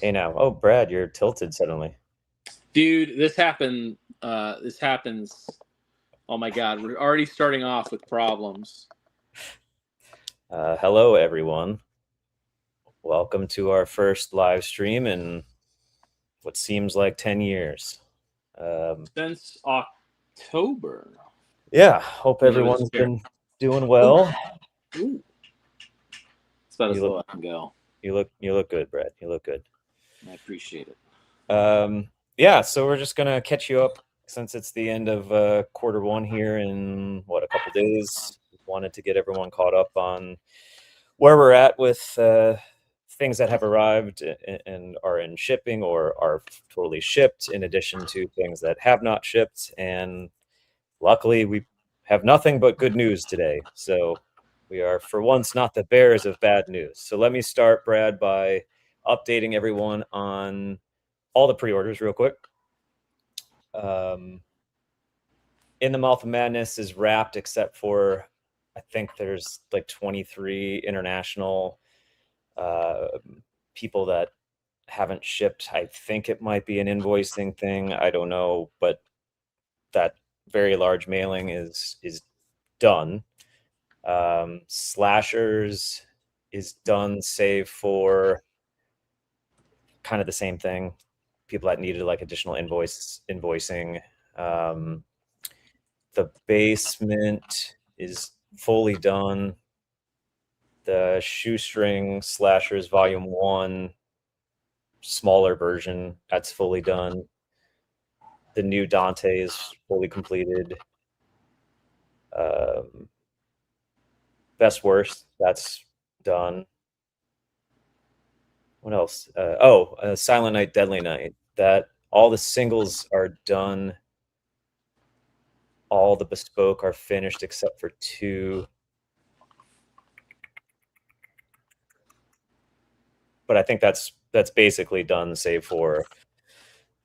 Hey now. Oh, Brad, you're tilted suddenly. Dude, this happened. This happens. Oh my God, we're already starting off with problems. Hello, everyone. Welcome to our first live stream in what seems like 10 years. Um, Since October. yeah, hope Yeah, it was everyone's here. been doing Ooh, well. ooh. It's about You as look, low as I can go. you look good, Brad. You look good. I appreciate it. Yeah, so we're just gonna catch you up since it's the end of quarter one here in what, a couple days. Wanted to get everyone caught up on where we're at with things that have arrived and are in shipping or are totally shipped, in addition to things that have not shipped. And luckily, we have nothing but good news today. So we are, for once, not the bearers of bad news. So let me start, Brad, by updating everyone on all the pre-orders real quick. Um, in the Mouth of Madness is wrapped, except for I think there's like 23 international uh, people that haven't shipped. I think it might be an invoicing thing. I don't know, but that very large mailing is done. Slashers is done, save for kind of the same thing. People that needed like additional invoicing. Um, the basement is fully done. The shoestring slashers volume one, smaller version, that's fully done. The new Dante is fully completed. Um, Best worst, that's done. What else? Silent Night, Deadly Night. That all the singles are done. All the bespoke are finished except for two. But I think that's basically done, save for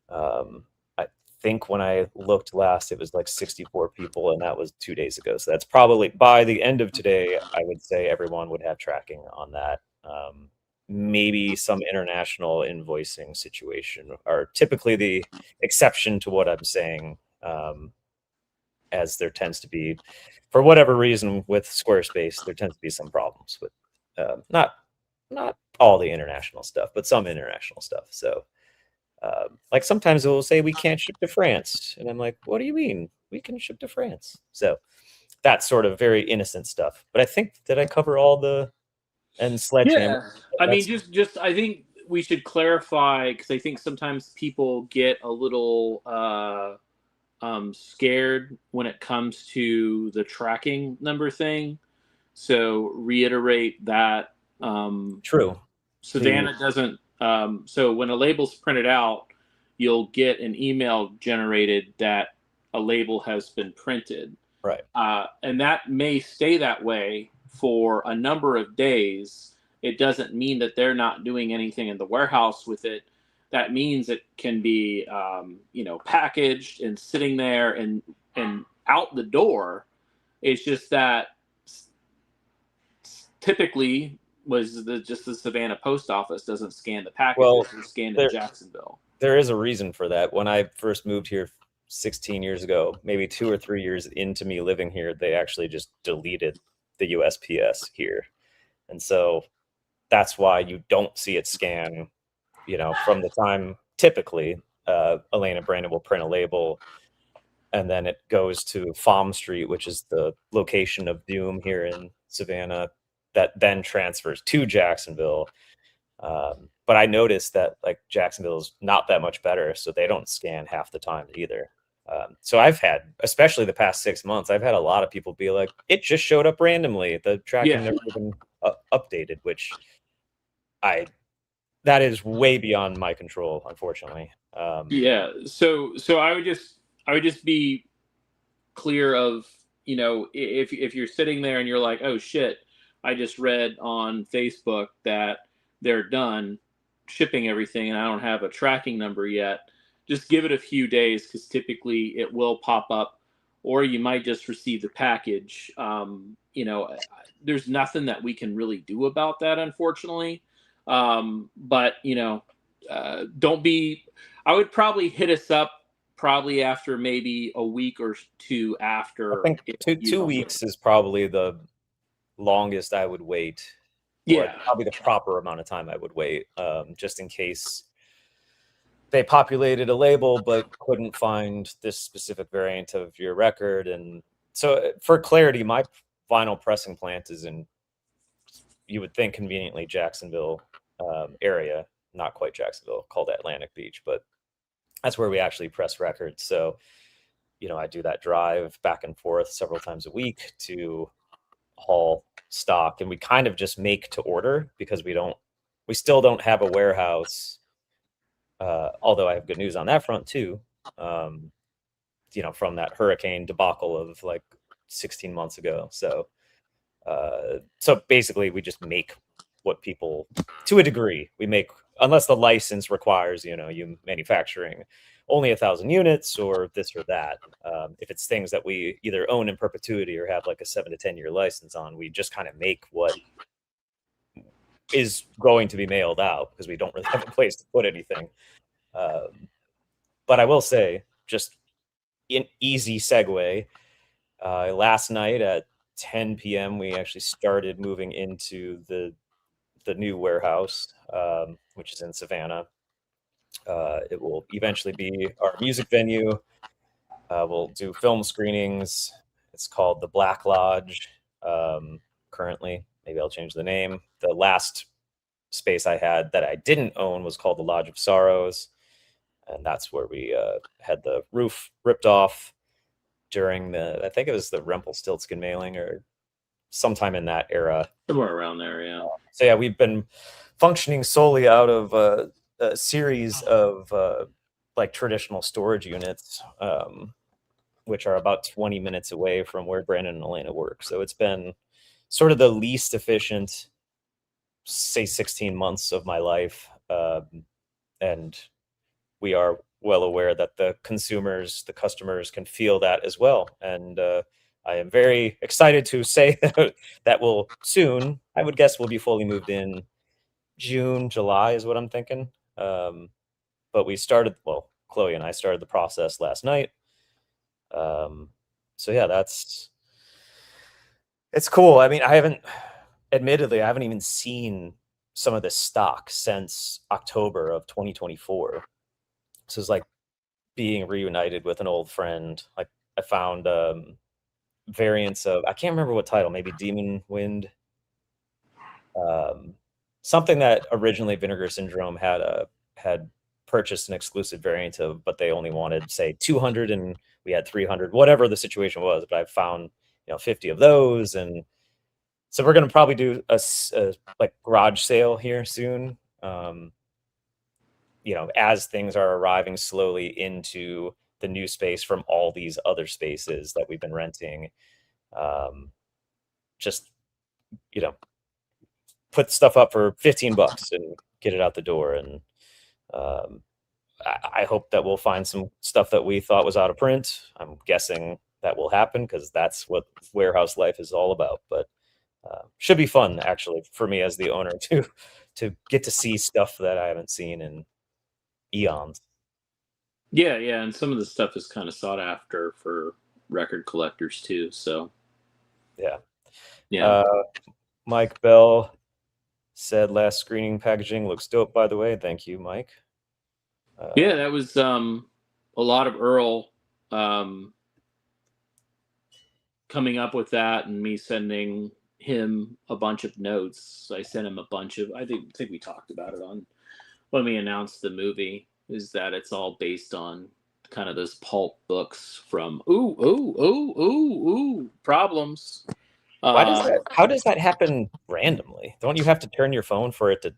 I think when I looked last, it was like 64 people, and that was 2 days ago. So that's probably by the end of today, I would say everyone would have tracking on that. Maybe some international invoicing situation are typically the exception to what I'm saying, as there tends to be, for whatever reason, with Squarespace, there tends to be some problems with not all the international stuff, but some international stuff. So like sometimes it will say we can't ship to France, and I'm like, what do you mean? We can ship to France. So that's sort of very innocent stuff. But I think that I cover all the and Sledgehammer. Yeah, I mean, That's just I think we should clarify because I think sometimes people get a little scared when it comes to the tracking number thing. So reiterate that true. The Savannah doesn't. So when a label's printed out, you'll get an email generated that a label has been printed, right. and that may stay that way for a number of days. It doesn't mean that they're not doing anything in the warehouse with it. That means it can be, packaged and sitting there and out the door. It's just that typically was just the Savannah post office doesn't scan the packages; Well, they're scanned in there Jacksonville. there is a reason for that. When I first moved here 16 years ago, maybe 2 or 3 years into me living here, they actually just deleted the USPS here, and so that's why you don't see it scan, from the time typically Elena Brandon will print a label, and then it goes to Farm Street, which is the location of Doom here in Savannah, that then transfers to Jacksonville. But I noticed that like Jacksonville is not that much better, so they don't scan half the time either. So I've had, especially the past 6 months, I've had a lot of people be like, "It just showed up randomly. The tracking Yeah, never even updated," which I that is way beyond my control, unfortunately. yeah. So I would just be clear of, if you're sitting there and you're like, oh shit, I just read on Facebook that they're done shipping everything and I don't have a tracking number yet. Just give it a few days because typically it will pop up, or you might just receive the package. There's nothing that we can really do about that, unfortunately. But don't be. I would probably hit us up probably after maybe a week or two I after think if two you two don't get. weeks is probably the longest I would wait, or Yeah, probably the proper amount of time I would wait, just in case they populated a label but couldn't find this specific variant of your record. And so, for clarity, my vinyl pressing plant is in, you would think, conveniently Jacksonville area, not quite Jacksonville, called Atlantic Beach, but that's where we actually press records. So, I do that drive back and forth several times a week to haul stock, and we kind of just make to order because we still don't have a warehouse. Although I have good news on that front too. Um, from that hurricane debacle of like 16 months ago. So basically we just make what people, to a degree, we make, unless the license requires, you manufacturing only 1,000 units or this or that. If it's things that we either own in perpetuity or have like a 7 to 10 year license on, we just kind of make what is going to be mailed out because we don't really have a place to put anything. But I will say, just an easy segue. Last night at 10 p.m., we actually started moving into the new warehouse, which is in Savannah. It will eventually be our music venue. We'll do film screenings. It's called the Black Lodge. Currently, maybe I'll change the name. The last space I had that I didn't own was called the Lodge of Sorrows, and that's where we had the roof ripped off during I think it was the Rumpelstiltskin mailing or sometime in that era. somewhere around there. Yeah. So yeah, we've been functioning solely out of a series of like traditional storage units, which are about 20 minutes away from where Brandon and Elena work. So it's been sort of the least efficient, say, 16 months of my life. And we are well aware that the customers can feel that as well. And I am very excited to say that will soon, I would guess we'll be fully moved in June, July is what I'm thinking. But Chloe and I started the process last night. So yeah, it's cool. I mean, admittedly, I haven't even seen some of this stock since October of 2024. So it's like being reunited with an old friend. Like, I found variants of, I can't remember what title, maybe Demon Wind, something that originally Vinegar Syndrome had purchased an exclusive variant of, but they only wanted, say, 200 and we had 300, whatever the situation was. But I found 50 of those, and so we're going to probably do a like garage sale here soon. As things are arriving slowly into the new space from all these other spaces that we've been renting. Just, put stuff up for $15 and get it out the door. And I hope that we'll find some stuff that we thought was out of print. I'm guessing that will happen because that's what warehouse life is all about. But should be fun, actually, for me as the owner to get to see stuff that I haven't seen in eons. Yeah, yeah, and some of the stuff is kind of sought after for record collectors too. So Yeah. yeah, Mike Bell said last screening packaging looks dope, by the way. Thank you, Mike. yeah, that was a lot of Earl coming up with that, and me sending him a bunch of notes. I sent him a bunch of. I think we talked about it on when we announced the movie. Is that it's all based on kind of those pulp books from problems. How does that happen randomly? Don't you have to turn your phone for it to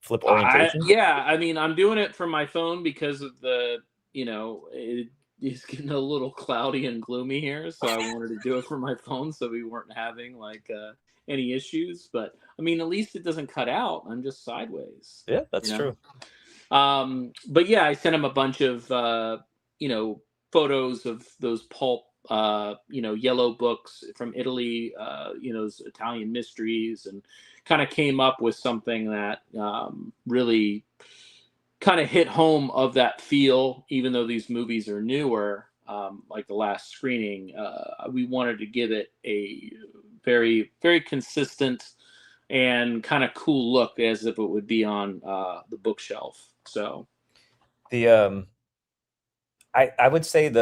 flip orientation? Yeah, I mean, I'm doing it from my phone because of it's getting a little cloudy and gloomy here, so I wanted to do it from my phone so we weren't having like any issues. But I mean, at least it doesn't cut out. I'm just sideways. Yeah, that's true. But yeah, I sent him a bunch of photos of those pulp yellow books from Italy, those Italian mysteries, and kind of came up with something that really kind of hit home of that feel, even though these movies are newer. Like the last screening, we wanted to give it a very, very consistent and kind of cool look, as if it would be on the bookshelf. So The I would say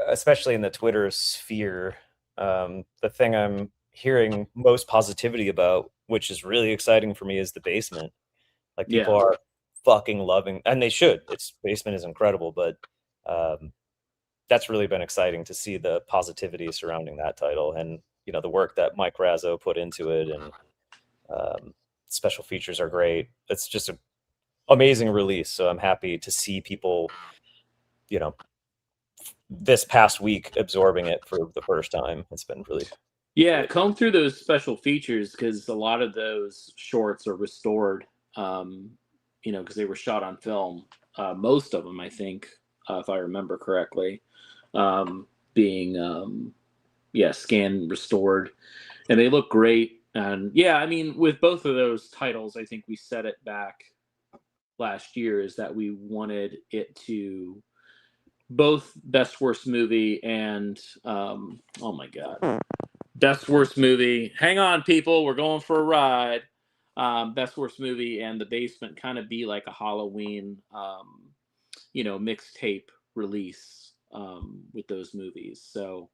especially in the Twitter sphere, the thing I'm hearing most positivity about, which is really exciting for me, is The Basement. Like, people yeah, are fucking loving, and they should. Its Basement is incredible, but um, that's really been exciting to see the positivity surrounding that title, and the work that Mike Razzo put into it, and um, special features are great. It's just an amazing release. So I'm happy to see people, you know, this past week absorbing it for the first time. It's been really yeah. great. Comb through those special features because a lot of those shorts are restored. Because they were shot on film. Most of them, I think, if I remember correctly, being scanned, restored, and they look great. And yeah, I mean, with both of those titles, I think we said it back last year is that we wanted it to both best worst movie and oh my god, best worst movie. Hang on, people, we're going for a ride. Best worst movie and The Basement kind of be like a Halloween, mixtape release with those movies. So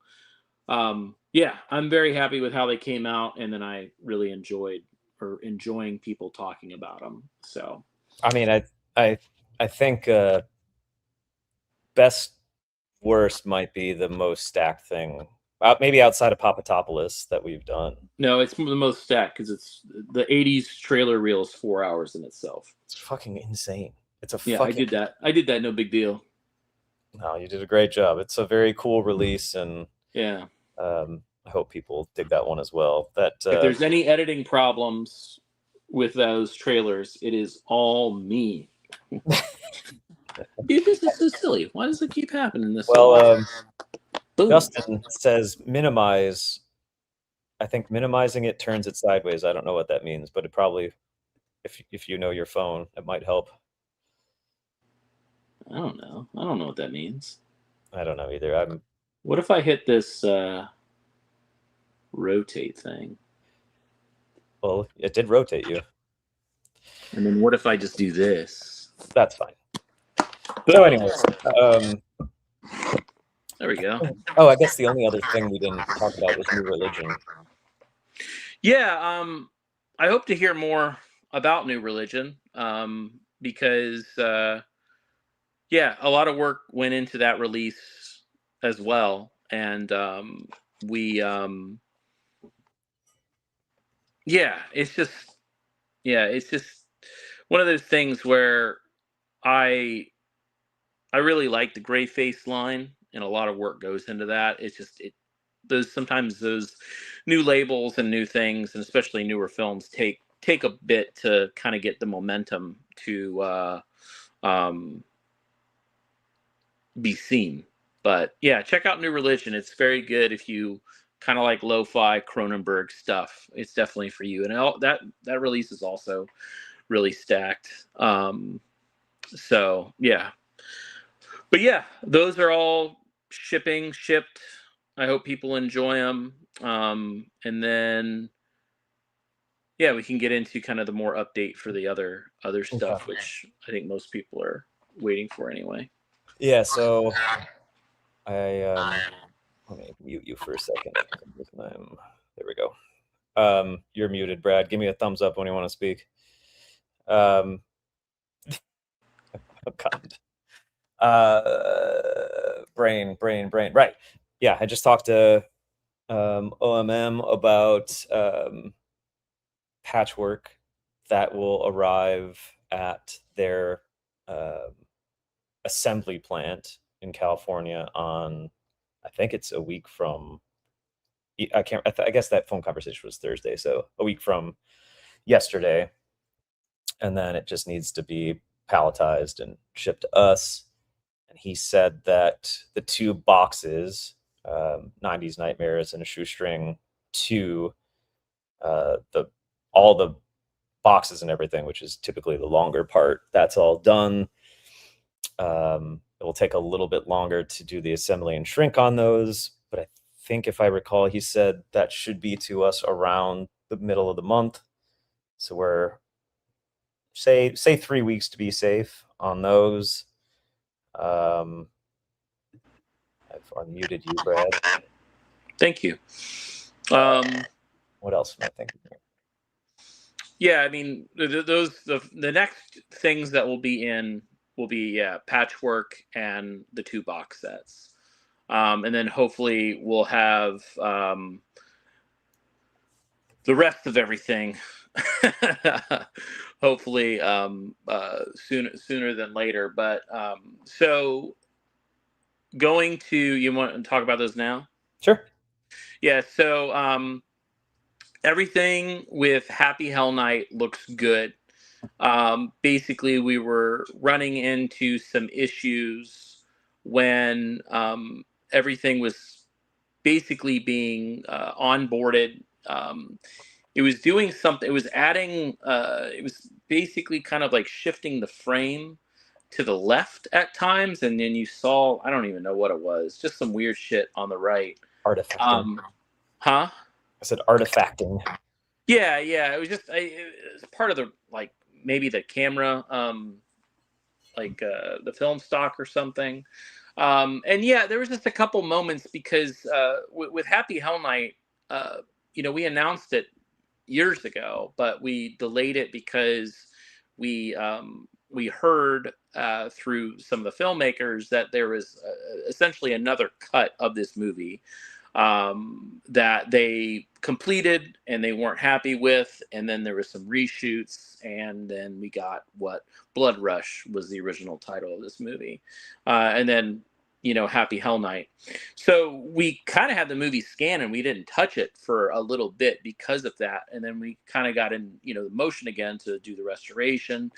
yeah, I'm very happy with how they came out, and then I really enjoying people talking about them. So I mean, I think best worst might be the most stacked thing, maybe outside of Papadopoulos, that we've done. no, it's the most stacked because it's the '80s trailer reel is 4 hours in itself. It's fucking insane. It's a Yeah, I fucking did that. I did that. No big deal. No, you did a great job. It's a very cool release, and Yeah. I hope people dig that one as well. That If there's any editing problems with those trailers, it is all me. Dude, this is so silly. Why does it keep happening this well, way? Boom. Justin says minimize. I think minimizing it turns it sideways. I don't know what that means, but it probably, if you know your phone, it might help. I don't know. I don't know what that means. I don't know either. What if I hit this rotate thing? Well, it did rotate you. And then what if I just do this? That's fine. So, anyways, there we go. Oh, I guess the only other thing we didn't talk about was New Religion. Yeah, I hope to hear more about New Religion because, yeah, a lot of work went into that release as well. And it's just one of those things where I really like the gray face line, and a lot of work goes into that. It's just sometimes those new labels and new things, and especially newer films, take a bit to kind of get the momentum to be seen. But yeah, check out New Religion. It's very good if you kind of like lo-fi Cronenberg stuff. It's definitely for you. And that release is also really stacked. So yeah. But yeah, those are all shipped. I hope people enjoy them. And then yeah, we can get into kind of the more update for the other stuff, which I think most people are waiting for anyway. Yeah, so let me mute you for a second. There we go. You're muted, Brad. Give me a thumbs up when you want to speak. Oh God. Brain. Right. Yeah, I just talked to OMM about Patchwork that will arrive at their assembly plant in California on, I think it's a week from, I guess that phone conversation was Thursday, so a week from yesterday. And then it just needs to be palletized and shipped to us. And he said that the 2 boxes, 90s Nightmares and A Shoestring 2, all the boxes and everything, which is typically the longer part. That's all done. It will take a little bit longer to do the assembly and shrink on those, but I think if I recall, he said that should be to us around the middle of the month. So we're say 3 weeks to be safe on those. I've unmuted you, Brad. Thank you. What else am I thinking here? Yeah, I mean, the next things that will be in will be Patchwork and the 2 box sets, and then hopefully we'll have the rest of everything. Hopefully sooner than later. But so going to, you want to talk about those now? Sure. Yeah. So everything with Happy Hell Night looks good. Basically, we were running into some issues when everything was basically being onboarded. It was doing something. It was adding. It was basically kind of like shifting the frame to the left at times, and then you saw. I don't even know what it was. Just some weird shit on the right. Artifacting. Huh? I said artifacting. Yeah. It was just. It was part of the like maybe the camera, the film stock or something. And yeah, there was just a couple moments because with Happy Hell Night, we announced it years ago, but we delayed it because we heard through some of the filmmakers that there was essentially another cut of this movie that they completed and they weren't happy with, and then there was some reshoots, and then we got what Blood Rush was the original title of this movie, and then Happy Hell Night. So we kind of had the movie scanned and we didn't touch it for a little bit because of that, and then we kind of got in the motion again to do the restoration.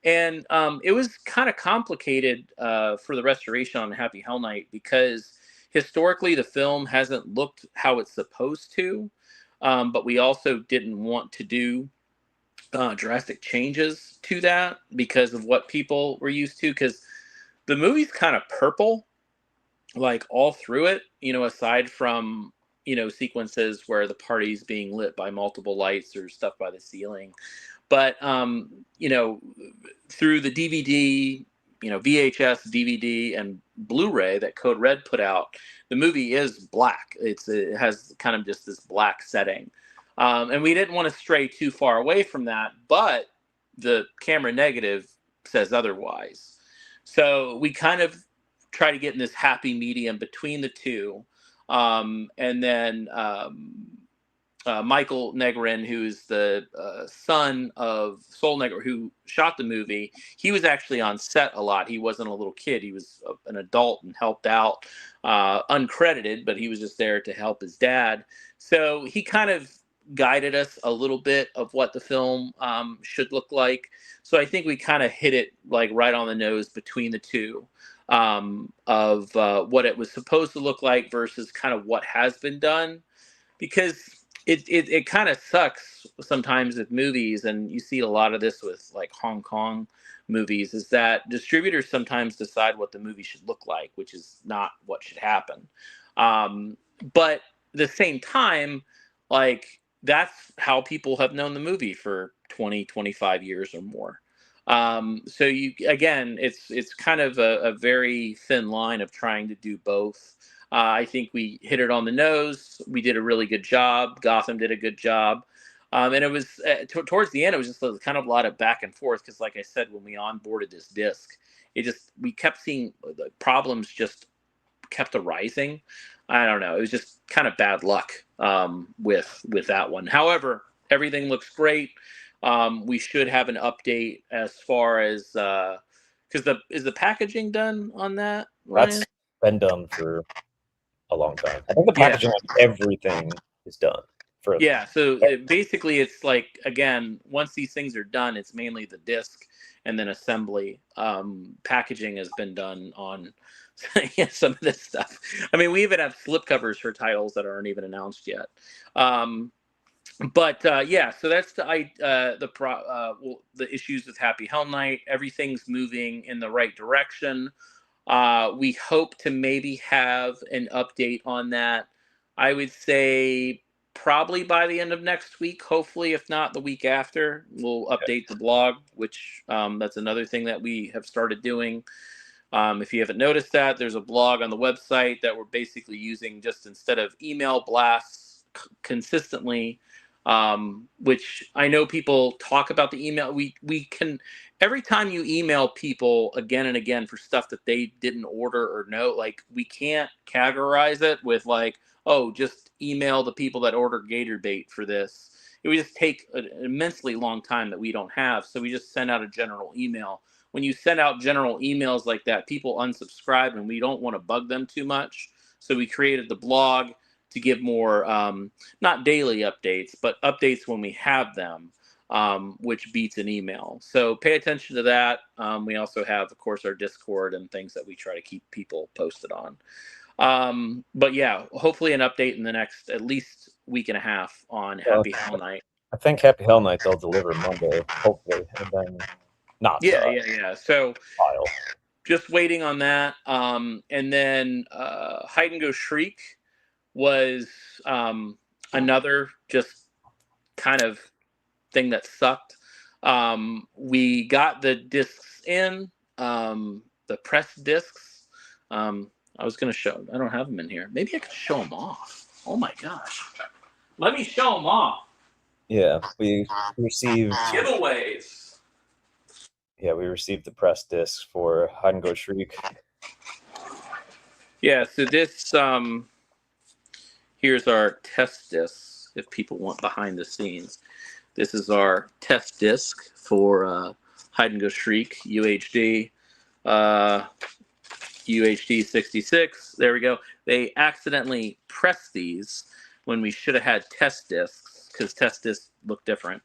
And it was kind of complicated for the restoration on Happy Hell Night because historically the film hasn't looked how it's supposed to, but we also didn't want to do drastic changes to that because of what people were used to, because the movie's kind of purple like all through it, aside from sequences where the party's being lit by multiple lights or stuff by the ceiling. But through the DVD, VHS, DVD, and Blu-ray that Code Red put out, the movie is black. It has kind of just this black setting, and we didn't want to stray too far away from that. But the camera negative says otherwise, so we kind of try to get in this happy medium between the two, and then. Michael Negrin, who's the son of Sol Negrin, who shot the movie, he was actually on set a lot. He wasn't a little kid. He was an adult and helped out, uncredited, but he was just there to help his dad. So he kind of guided us a little bit of what the film should look like. So I think we kind of hit it like right on the nose between the two, of what it was supposed to look like versus kind of what has been done. Because it kind of sucks sometimes with movies, and you see a lot of this with like Hong Kong movies, is that distributors sometimes decide what the movie should look like, which is not what should happen. But at the same time, like that's how people have known the movie for 20, 25 years or more. So it's kind of a very thin line of trying to do both. I think we hit it on the nose. We did a really good job. Gotham did a good job. And it was towards the end, it was just kind of a lot of back and forth. Because like I said, when we onboarded this disc, we kept seeing the problems just kept arising. I don't know. It was just kind of bad luck with that one. However, everything looks great. We should have an update as far as because is the packaging done on that, Ryan? That's been done for a long time. I think the packaging on everything is done. So basically it's like, again, once these things are done, it's mainly the disc and then assembly. Packaging has been done on some of this stuff. I mean, we even have slipcovers for titles that aren't even announced yet. But yeah, so that's the issues with Happy Hell Night. Everything's moving in the right direction. We hope to maybe have an update on that. I would say probably by the end of next week. Hopefully, if not the week after, we'll update the blog. Which that's another thing that we have started doing. If you haven't noticed that, there's a blog on the website that we're basically using just instead of email blasts consistently, which I know people talk about the email. We can, every time you email people again and again for stuff that they didn't order or know, like we can't categorize it with like, oh, just email the people that order Gator bait for this. It would just take an immensely long time that we don't have. So we just send out a general email. When you send out general emails like that, people unsubscribe, and we don't want to bug them too much. So we created the blog to give more, not daily updates, but updates when we have them, which beats an email. So pay attention to that. We also have, of course, our Discord and things that we try to keep people posted on. But yeah, hopefully an update in the next at least week and a half on Happy Hell Night. I think Happy Hell Night they'll deliver Monday, hopefully, and then not. Yeah. So file. just waiting on that. And then Hide and Go Shriek was another just kind of thing that sucked. We got the discs in, the press discs. I was going to show, I don't have them in here. Maybe I could show them off. Oh my gosh. Let me show them off. Yeah, we received giveaways. Yeah, we received the press disc for Hide and Go Shriek. Yeah, so this, here's our test disc, if people want behind the scenes. This is our test disc for Hide and Go Shriek, UHD. UHD 66. There we go. They accidentally pressed these when we should have had test discs because test discs look different.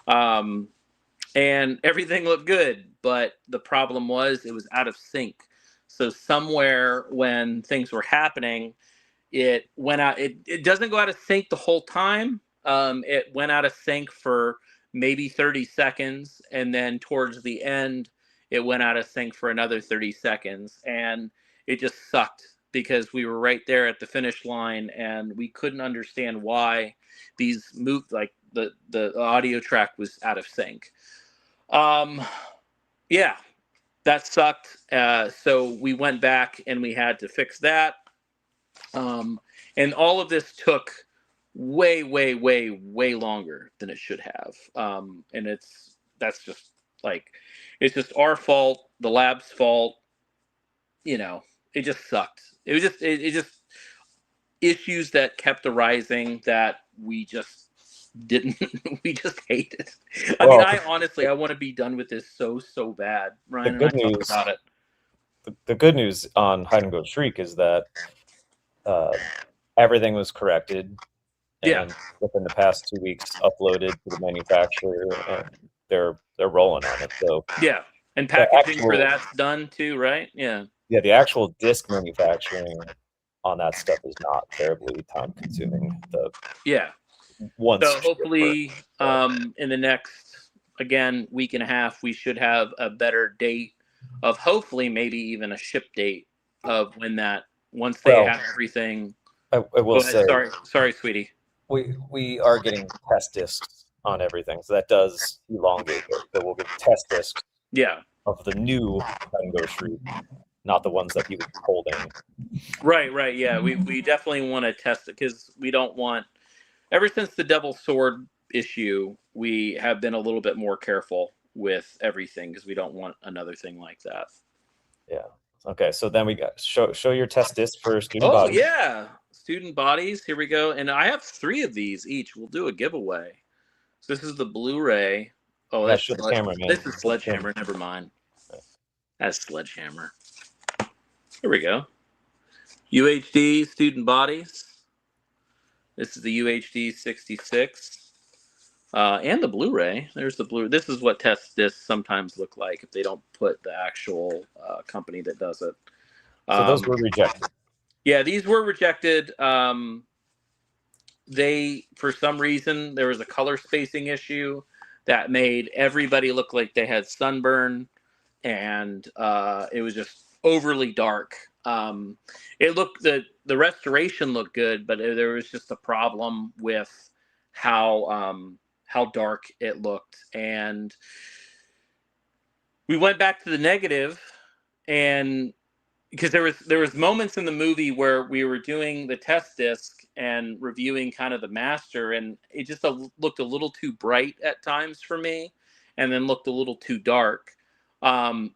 And everything looked good, but the problem was it was out of sync. So somewhere when things were happening, it went out. It doesn't go out of sync the whole time. It went out of sync for maybe 30 seconds. And then towards the end, it went out of sync for another 30 seconds. And it just sucked because we were right there at the finish line and we couldn't understand why these moved, like the audio track was out of sync. Yeah, that sucked. So we went back and we had to fix that. And all of this took way longer than it should have. And that's just like, it's just our fault, the lab's fault. You know, it just sucked. It was just, it just issues that kept arising that we just didn't, we just hated. I mean, I honestly, I want to be done with this so bad. Ryan and I talked about it. The good news on Hide and Go Shriek is that everything was corrected. And within the past 2 weeks, uploaded to the manufacturer, and they're rolling on it. So yeah, and packaging for that's done too, right? Yeah. Yeah, the actual disc manufacturing on that stuff is not terribly time consuming. So hopefully in the next, again, week and a half, we should have a better date of hopefully maybe even a ship date of when that, once they have everything. I will say, sorry, sweetie. We are getting test discs on everything, so that does elongate it. So we'll get test discs of the new Hide and Go Shriek, not the ones that he was holding. Right. Yeah, we definitely want to test it because we don't want, ever since the Devil's Sword issue, we have been a little bit more careful with everything because we don't want another thing like that. Yeah. Okay, so then we got show your test disc for Student Bodies. Oh yeah, Student Bodies. Here we go, and I have 3 of these each. We'll do a giveaway. So this is the Blu-ray. Oh, that's Sledgehammer. This is Sledgehammer. Never mind. That's Sledgehammer. Here we go. UHD Student Bodies. This is the UHD 66. And the Blu-ray. There's the Blu-ray. This is what test discs sometimes look like if they don't put the actual company that does it. So those were rejected. Yeah, these were rejected. they, for some reason, there was a color spacing issue that made everybody look like they had sunburn, and it was just overly dark. It looked the restoration looked good, but there was just a problem with how dark it looked, and we went back to the negative, and because there was moments in the movie where we were doing the test disc and reviewing kind of the master, and it just looked a little too bright at times for me, and then looked a little too dark. Um,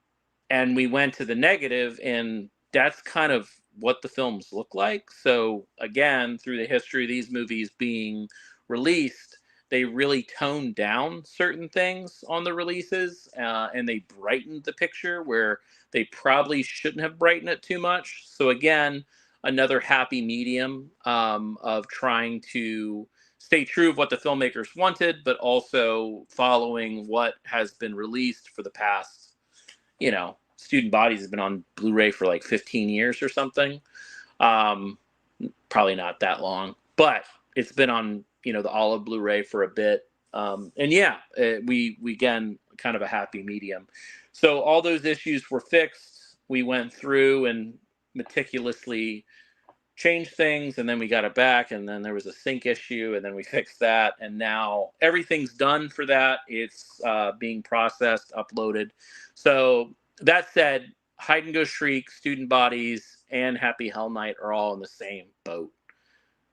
and we went to the negative, and that's kind of what the films look like. So again, through the history of these movies being released, they really toned down certain things on the releases, and they brightened the picture where they probably shouldn't have brightened it too much. So again, another happy medium of trying to stay true of what the filmmakers wanted, but also following what has been released for the past, Student Bodies has been on Blu-ray for like 15 years or something. Um, Probably not that long, but it's been on, the olive Blu-ray for a bit. And yeah, we again, kind of a happy medium. So all those issues were fixed. We went through and meticulously changed things, and then we got it back, and then there was a sync issue, and then we fixed that, and now everything's done for that. It's being processed, uploaded. So that said, Hide and Go Shriek, Student Bodies, and Happy Hell Night are all in the same boat.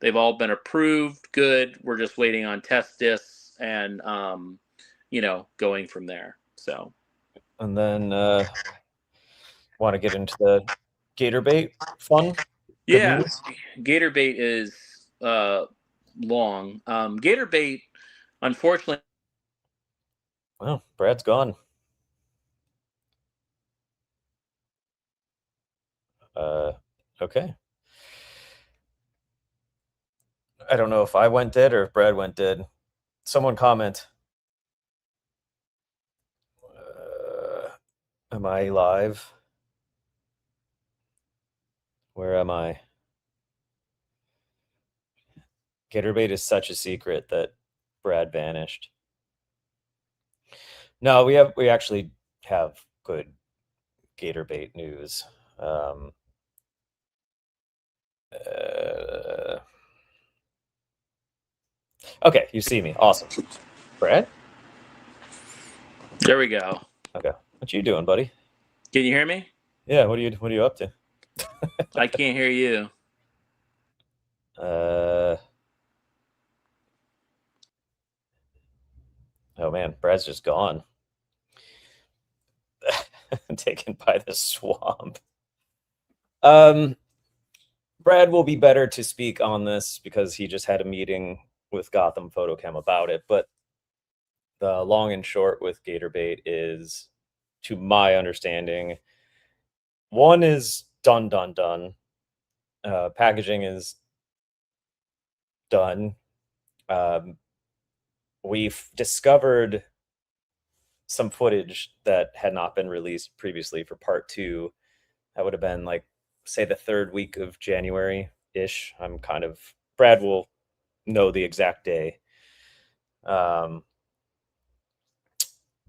They've all been approved, good. We're just waiting on test discs and going from there. So, And then want to get into the gator bait fun? Good yeah, news? Gator Bait is long. Gator Bait, unfortunately. Well, Brad's gone. Okay. I don't know if I went dead or if Brad went dead. Someone comment. Am I live? Where am I? Gatorbait is such a secret that Brad vanished. No, we actually have good Gatorbait news. Okay, you see me. Awesome. Brad? There we go. Okay. What you doing, buddy? Can you hear me? Yeah, what are you up to? I can't hear you. Oh man, Brad's just gone. Taken by the swamp. Brad will be better to speak on this because he just had a meeting with Gotham Photochem about it. But the long and short with Gatorbait is, to my understanding, one is done. Packaging is done. We've discovered some footage that had not been released previously for part 2. That would have been like, say, the 3rd week of January-ish. Brad will know the exact day.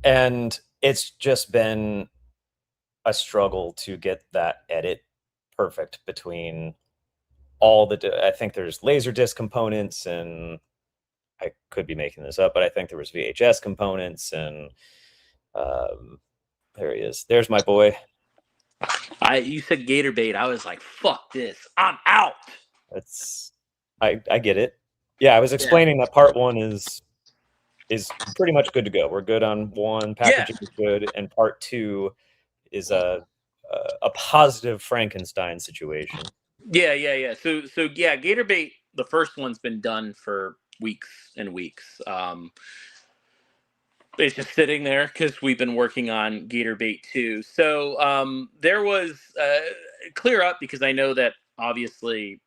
And it's just been a struggle to get that edit perfect between all I think there's Laserdisc components, and I could be making this up, but I think there was VHS components, and there he is. There's my boy. You said Gator Bait. I was like, fuck this. I'm out. I get it. Yeah, I was explaining that part 1 is pretty much good to go. We're good on 1. Packaging is good, and part 2 is a positive Frankenstein situation. Yeah. So yeah, Gator Bait, the first one's been done for weeks and weeks. It's just sitting there because we've been working on Gator Bait 2. So there was clear up, because I know that obviously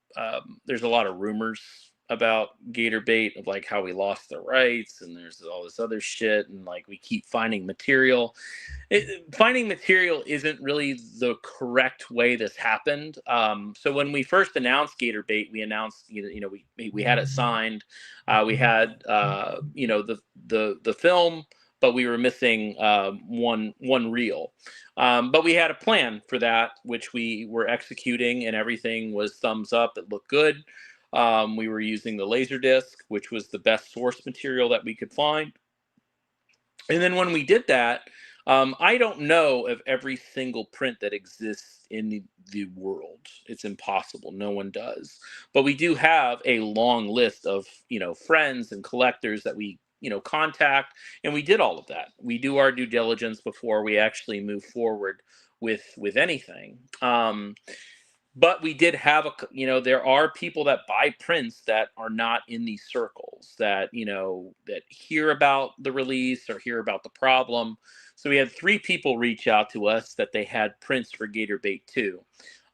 there's a lot of rumors about Gator Bait, of like how we lost the rights, and there's all this other shit, and like we keep finding material. Finding material isn't really the correct way this happened. So when we first announced Gator Bait, we announced we had it signed, we had the film, but we were missing one reel. But we had a plan for that, which we were executing, and everything was thumbs up. It looked good. We were using the Laserdisc, which was the best source material that we could find. And then when we did that, I don't know of every single print that exists in the world. It's impossible. No one does. But we do have a long list of, friends and collectors that we, contact. And we did all of that. We do our due diligence before we actually move forward with anything. But we did have there are people that buy prints that are not in these circles that that hear about the release or hear about the problem. So we had 3 people reach out to us that they had prints for Gator Bait 2,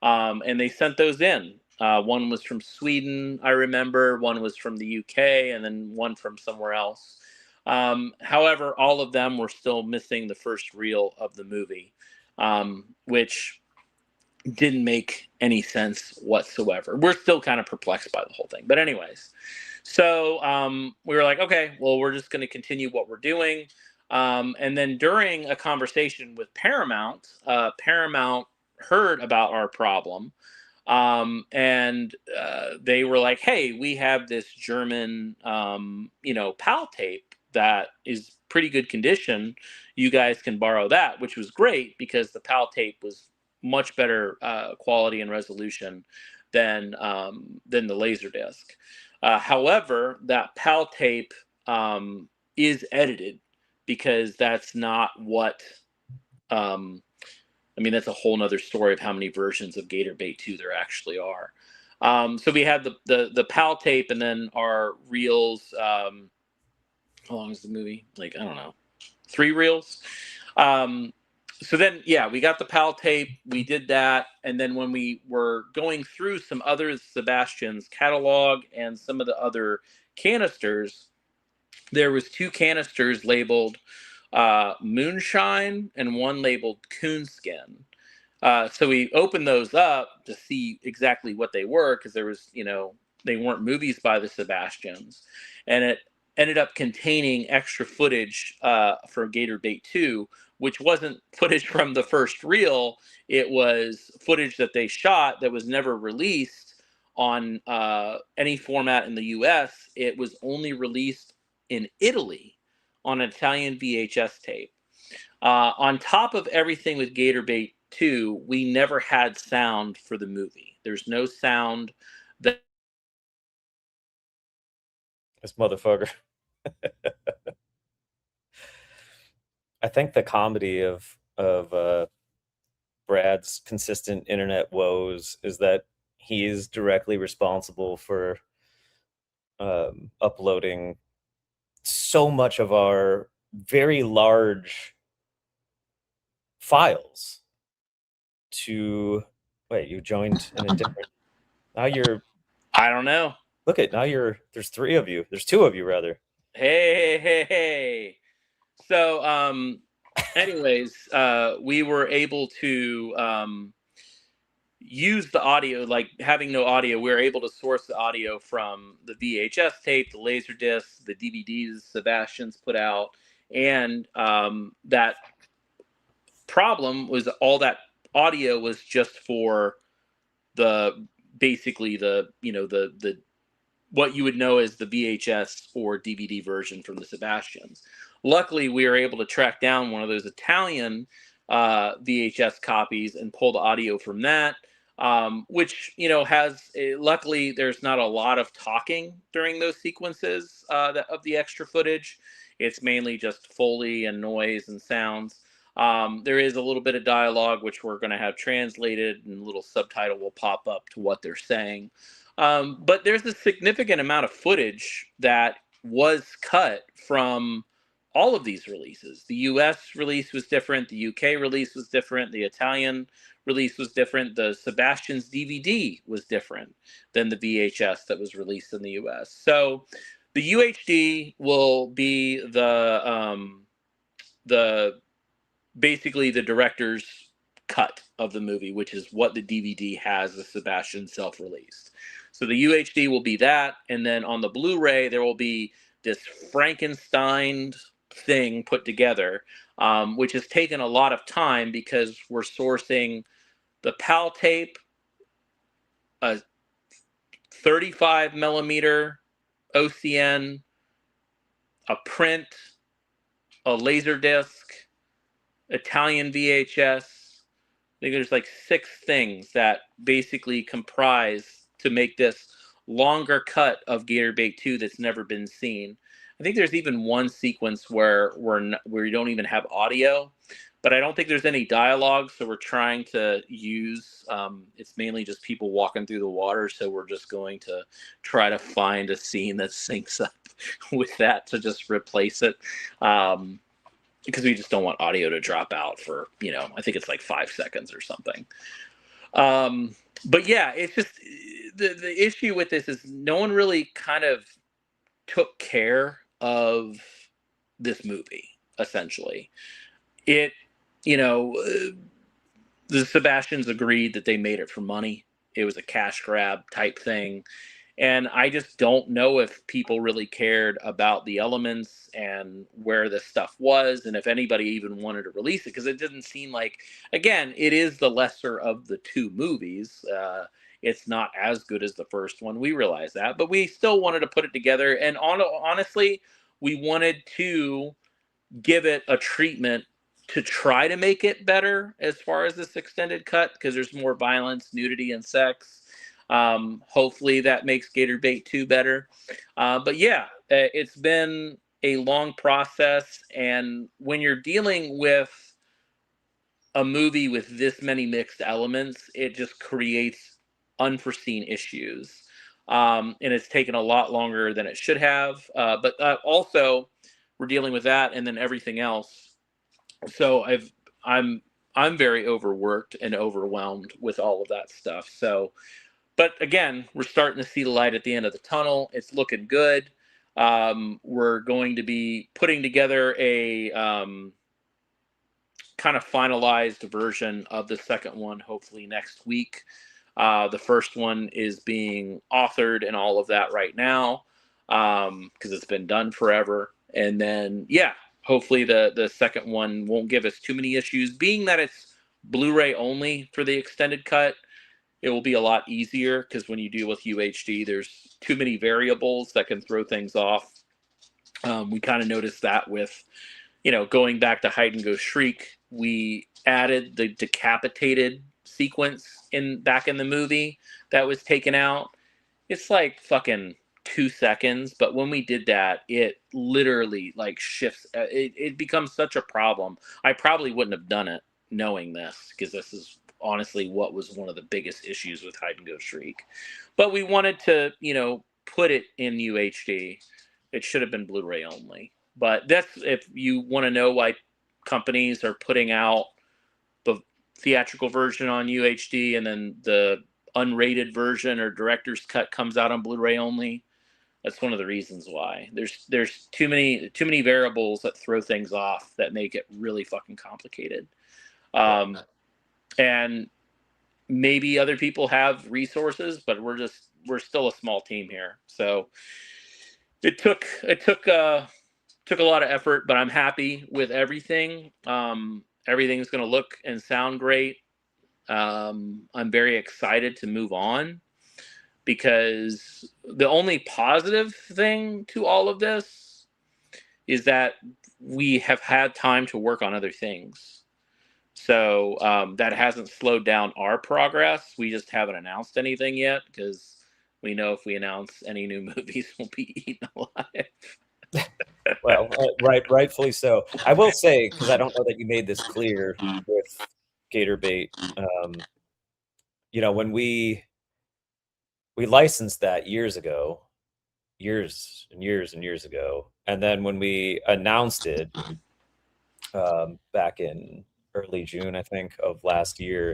and they sent those in. One was from Sweden, I remember. One was from the UK, and then one from somewhere else. However, all of them were still missing the first reel of the movie, which didn't make any sense whatsoever. We're still kind of perplexed by the whole thing. But anyways, so we were like, okay, well, we're just going to continue what we're doing. And then during a conversation with Paramount, Paramount heard about our problem. And they were like, hey, we have this German, PAL tape that is pretty good condition. You guys can borrow that, which was great because the PAL tape was much better quality and resolution than the Laserdisc. However, that PAL tape is edited because that's not what. That's a whole nother story of how many versions of Gator Bait 2 there actually are. So we had the PAL tape, and then our reels. How long is the movie? I don't know, 3 reels. So then, we got the PAL tape. We did that, and then when we were going through some other Sebastian's catalog and some of the other canisters, there was 2 canisters labeled Moonshine and one labeled Coonskin. So we opened those up to see exactly what they were, because there was, they weren't movies by the Sebastians, and it ended up containing extra footage for Gator Bait 2, which wasn't footage from the first reel. It was footage that they shot that was never released on any format in the US. It was only released in Italy on an Italian VHS tape. On top of everything with Gator Bait 2, we never had sound for the movie. There's no sound. That This motherfucker. I think the comedy of Brad's consistent internet woes is that he is directly responsible for uploading so much of our very large files to. Wait, you joined in a different. Now you're. I don't know. Look at now you're. There's 3 of you. There's 2 of you rather. Hey. So, anyways, we were able to use the audio, like having no audio. We were able to source the audio from the VHS tape, the Laserdisc, the DVDs Sebastian's put out, and that problem was all that audio was just for basically the what you would know as the VHS or DVD version from the Sebastians. Luckily, we were able to track down one of those Italian VHS copies and pull the audio from that, which has luckily there's not a lot of talking during those sequences of the extra footage. It's mainly just Foley and noise and sounds. There is a little bit of dialogue, which we're going to have translated, and a little subtitle will pop up to what they're saying. But there's a significant amount of footage that was cut from all of these releases. The US release was different. The UK release was different. The Italian release was different. The Sebastian's DVD was different than the VHS that was released in the US. So the UHD will be the basically the director's cut of the movie, which is what the DVD has as Sebastian self-released. So the UHD will be that, and then on the Blu-ray there will be this Frankenstein thing put together, which has taken a lot of time because we're sourcing the PAL tape, a 35 millimeter OCN, a print, a laser disc, Italian VHS. I think there's like 6 things that basically comprise to make this longer cut of Gator Bait 2 that's never been seen. I think there's even one sequence where where you don't even have audio, but I don't think there's any dialogue. So we're trying to use it's mainly just people walking through the water. So we're just going to try to find a scene that syncs up with that to just replace it. Because we just don't want audio to drop out for, I think it's like 5 seconds or something. But yeah, it's just the issue with this is no one really kind of took care of this movie, essentially. It, the Sebastians agreed that they made it for money. It was a cash grab type thing. And I just don't know if people really cared about the elements and where this stuff was, and if anybody even wanted to release it, because it didn't seem like, again, it is the lesser of the 2 movies. It's not as good as the first one. We realize that, but we still wanted to put it together. And honestly, we wanted to give it a treatment to try to make it better as far as this extended cut, because there's more violence, nudity, and sex. Hopefully that makes Gator Bait 2 better. But yeah, it's been a long process. And when you're dealing with a movie with this many mixed elements, it just creates unforeseen issues. And it's taken a lot longer than it should have. But also we're dealing with that and then everything else. So I'm very overworked and overwhelmed with all of that stuff. So, but again, we're starting to see the light at the end of the tunnel. It's looking good. We're going to be putting together a kind of finalized version of the second one, hopefully next week. The first one is being authored and all of that right now because it's been done forever. And then, yeah, hopefully the second one won't give us too many issues. Being that it's Blu-ray only for the extended cut, it will be a lot easier because when you deal with UHD, there's too many variables that can throw things off. We kind of noticed that with, going back to Hide and Go Shriek, we added the decapitated sequence back in the movie that was taken out. It's like fucking 2 seconds, but when we did that, it literally like shifts. It becomes such a problem. I probably wouldn't have done it knowing this, because this is honestly what was one of the biggest issues with Hide and Go Shriek. But we wanted to, put it in UHD. It should have been Blu-ray only. But that's, if you want to know why companies are putting out the theatrical version on UHD and then the unrated version or director's cut comes out on Blu-ray only, that's one of the reasons why. There's too many variables that throw things off that make it really fucking complicated. And maybe other people have resources, but we're still a small team here. So it took a lot of effort, but I'm happy with everything. Everything's going to look and sound great. I'm very excited to move on, because the only positive thing to all of this is that we have had time to work on other things. So that hasn't slowed down our progress. We just haven't announced anything yet, because we know if we announce any new movies, we'll be eaten alive. Well, rightfully so. I will say, because I don't know that you made this clear with Gator Bait, when we licensed that years ago, years and years ago, and then when we announced it back in early June, I think, of last year,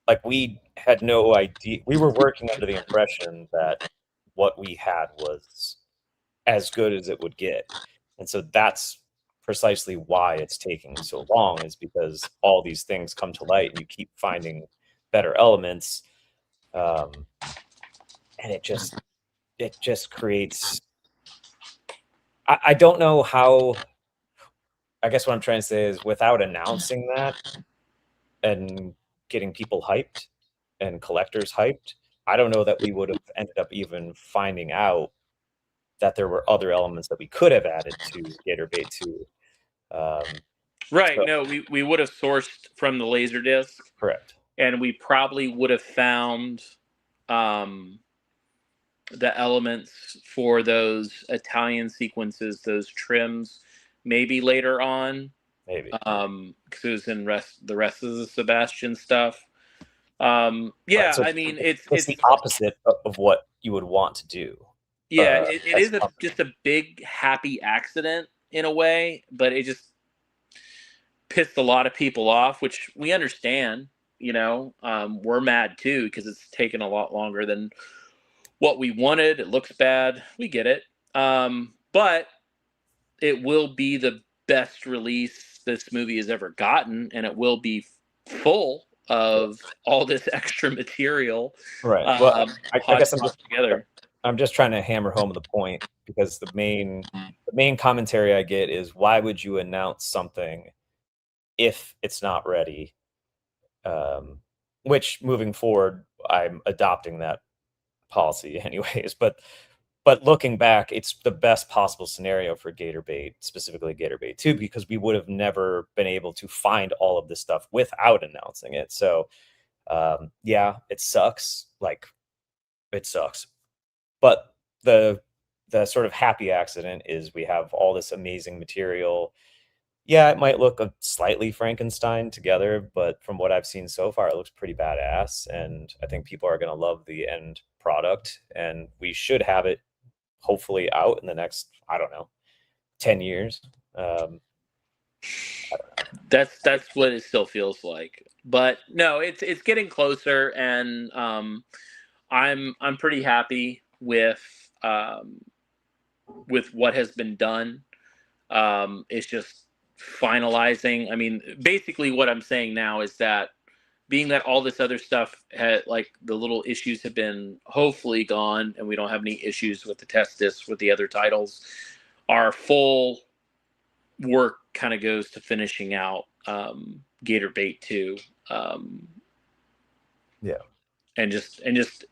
like, we had no idea. We were working under the impression that what we had was as good as it would get. And so that's precisely why it's taking so long is because all these things come to light and you keep finding better elements. And it just creates, I don't know how, I guess what I'm trying to say is without announcing that and getting people hyped and collectors hyped, I don't know that we would have ended up even finding out that there were other elements that we could have added to Gatorbait 2. Right. So, No, we would have sourced from the Laserdisc, correct. and we probably would have found the elements for those Italian sequences, those trims, maybe later on. Maybe. Because it was in the rest of the Sebastian stuff. Right, Yeah, so I mean, it's the opposite of what you would want to do. yeah, it as is a company. just a big happy accident in a way, but it just pissed a lot of people off, which we understand. You know, we're mad too because it's taken a lot longer than what we wanted. It looks bad. We get it. But it will be the best release this movie has ever gotten, and it will be full of all this extra material. Right. Well, I guess together. I'm just trying to hammer home the point because the main commentary I get is why would you announce something if it's not ready? Which moving forward, I'm adopting that policy anyways. But looking back, it's the best possible scenario for Gatorbait, specifically Gatorbait 2, because we would have never been able to find all of this stuff without announcing it. So yeah, it sucks. Like, it sucks. But the sort of happy accident is we have all this amazing material. Yeah, it might look a slightly Frankenstein together, but from what I've seen so far, it looks pretty badass. And I think people are going to love the end product. And we should have it hopefully out in the next, I don't know, 10 years. That's what it still feels like. But no, it's getting closer, and I'm pretty happy with what has been done. It's just finalizing. I mean, basically, what I'm saying now is that being that all this other stuff had, like, the little issues have been hopefully gone, and we don't have any issues with the test discs with the other titles, our full work kind of goes to finishing out Gatorbait 2. Yeah. And just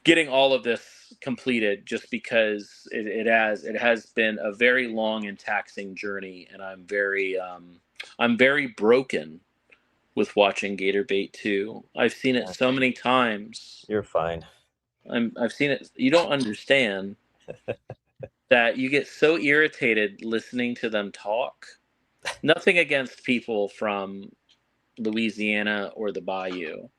getting all of this completed, just because it has been a very long and taxing journey, and I'm very broken with watching Gatorbait 2. I've seen it so many times. You're fine. I've seen it. You don't understand that you get so irritated listening to them talk. Nothing against people from Louisiana or the Bayou,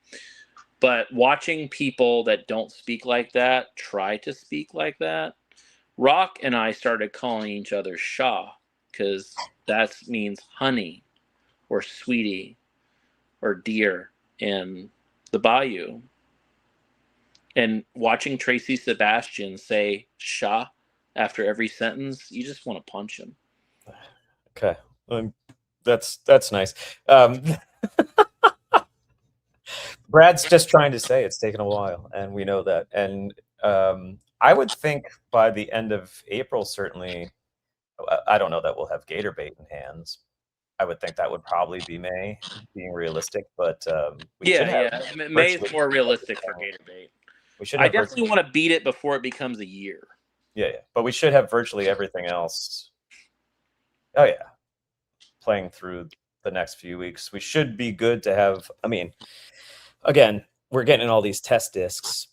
but watching people that don't speak like that try to speak like that. Rock and I started calling each other Shaw because that means honey or sweetie or dear in the Bayou. And watching Tracy Sebastian say Shaw after every sentence, you just want to punch him. Okay. That's nice. Brad's just trying to say it's taken a while, and we know that. And I would think by the end of April, certainly, I don't know that we'll have Gatorbait in hands. I would think that would probably be May, being realistic, but May is more realistic for Gatorbait. I definitely want to beat it before it becomes a year. Yeah, but we should have virtually everything else. Oh yeah, playing through the next few weeks. We should be good to have. I mean, again, we're getting all these test discs,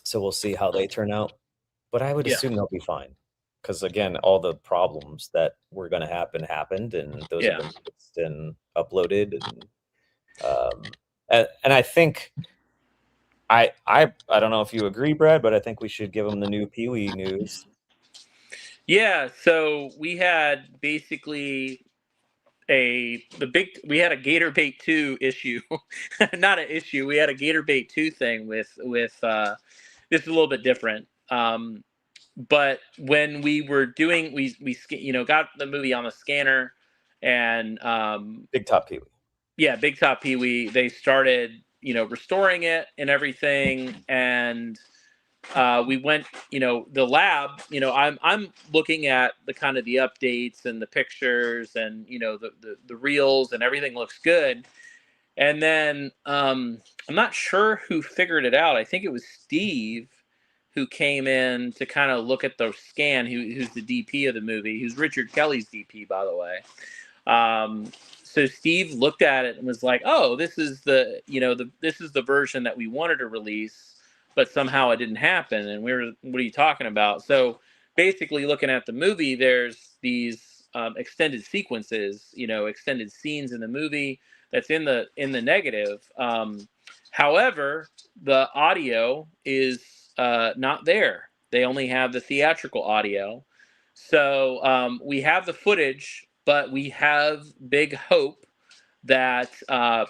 so we'll see how they turn out. But I would assume they'll be fine, because again, all the problems that were going to happened, and those have been fixed and uploaded, and I think I don't know if you agree, Brad, but I think we should give them the new Pee-wee news. Yeah, so we had basically we had a Gatorbait 2 issue. Not an issue, we had a Gatorbait 2 thing with this is a little bit different. but when we were doing, got the movie on the scanner, and Big Top Pee Wee. yeah, Big Top Pee Wee, they started, restoring it and everything, and we went, the lab, I'm looking at the kind of the updates and the pictures and the reels, and everything looks good. And then I'm not sure who figured it out. I think it was Steve who came in to kind of look at the scan, who's the DP of the movie, who's Richard Kelly's DP, by the way. So Steve looked at it and was like, "Oh, this is this is the version that we wanted to release, but somehow it didn't happen." And we were, "What are you talking about?" So basically, looking at the movie, there's these extended sequences, extended scenes in the movie that's in the negative. However, the audio is not there. They only have the theatrical audio. So we have the footage, but we have big hope that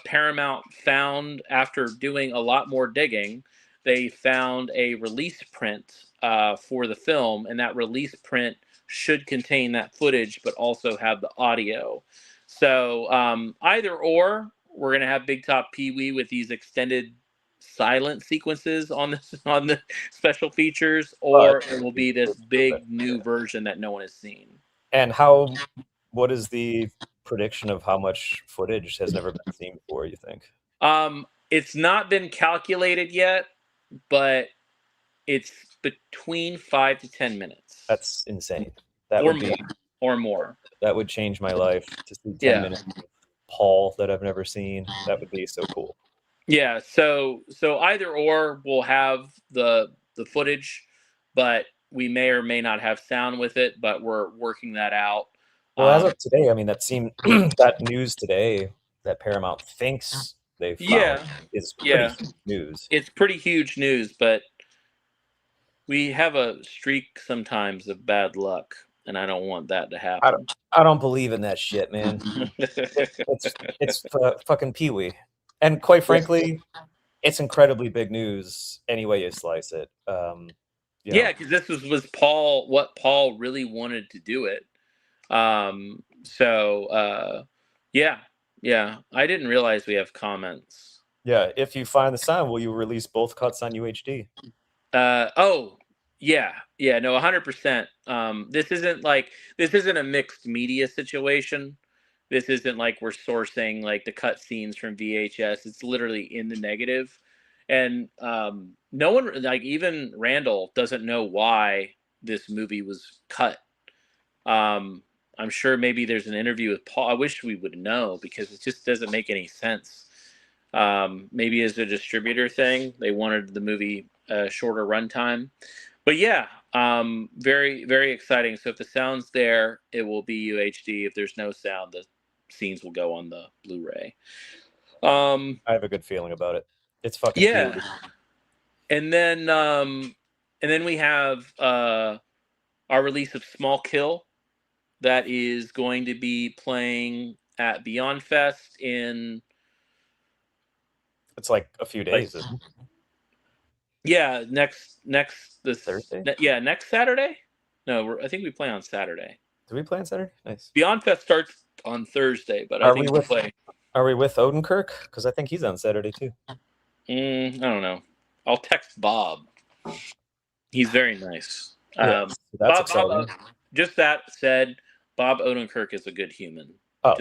Paramount found, after doing a lot more digging, they found a release print for the film, and that release print should contain that footage, but also have the audio. So either or, we're gonna have Big Top Pee Wee with these extended silent sequences on the special features, or it will be this big new version that no one has seen. And what is the prediction of how much footage has never been seen before, you think? It's not been calculated yet, but it's between 5 to 10 minutes. That's insane. That or would more, be or more. That would change my life, to see 10 Yeah. minutes of Paul that I've never seen. That would be so cool. Yeah, so either or, we'll have the footage, but we may or may not have sound with it, but we're working that out. Well, as of today, I mean, that news today that Paramount thinks they found is pretty huge news. It's pretty huge news, but we have a streak sometimes of bad luck, and I don't want that to happen. I don't believe in that shit, man. it's fucking Pee Wee. And quite frankly, it's incredibly big news any way you slice it. Yeah, because this was what Paul really wanted to do it. Yeah. I didn't realize we have comments. Yeah, if you find the sound, will you release both cuts on UHD? No, 100%. This isn't a mixed media situation. This isn't like we're sourcing like the cut scenes from VHS. It's literally in the negative. And no one, like even Randall, doesn't know why this movie was cut. I'm sure maybe there's an interview with Paul. I wish we would know, because it just doesn't make any sense. Maybe as a distributor thing, they wanted the movie a shorter runtime. But yeah, very, very exciting. So if the sound's there, it will be UHD. If there's no sound, the scenes will go on the Blu-ray. I have a good feeling about it. It's fucking yeah. And then we have our release of Small Kill, that is going to be playing at Beyond Fest in. It's like a few days. Isn't it? Yeah, next this Thursday. Next Saturday. No, I think we play on Saturday. Do we play on Saturday? Nice. Beyond Fest starts on Thursday, but I think we play. Are we with Odenkirk? Because I think he's on Saturday too. I don't know. I'll text Bob. He's very nice. Yeah, that's exciting. Just that said, Bob Odenkirk is a good human. Oh,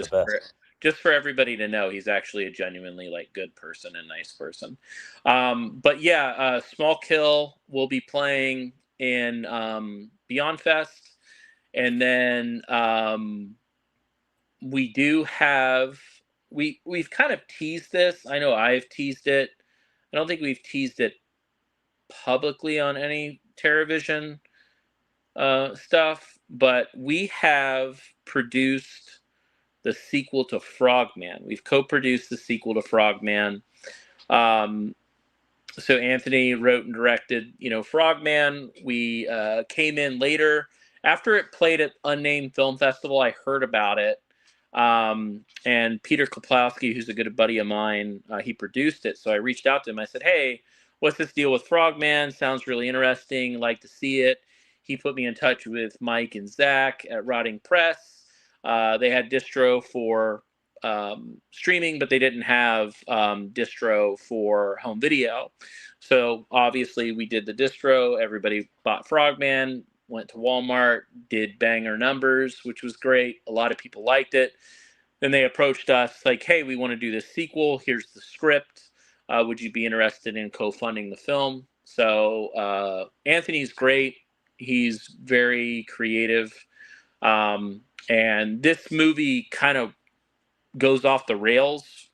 just for everybody to know, he's actually a genuinely good person and nice person. But yeah, Small Kill will be playing in Beyond Fest, and then we do have we've kind of teased this. I know I've teased it. I don't think we've teased it publicly on any TerraVision stuff, but we have produced the sequel to Frogman. We've co-produced the sequel to Frogman. So Anthony wrote and directed, Frogman. We came in later after it played at Unnamed Film Festival. I heard about it, and Peter Koplowski, who's a good buddy of mine, he produced it. So I reached out to him. I said, "Hey, what's this deal with Frogman? Sounds really interesting. Like to see it." he put me in touch with Mike and Zach at Rotting Press. They had distro for streaming, but they didn't have distro for home video. So obviously we did the distro. Everybody bought Frogman, went to Walmart, did banger numbers, which was great. A lot of people liked it. Then they approached us like, hey, we want to do this sequel. Here's the script. Would you be interested in co-funding the film? So Anthony's great. He's very creative. And this movie kind of goes off the rails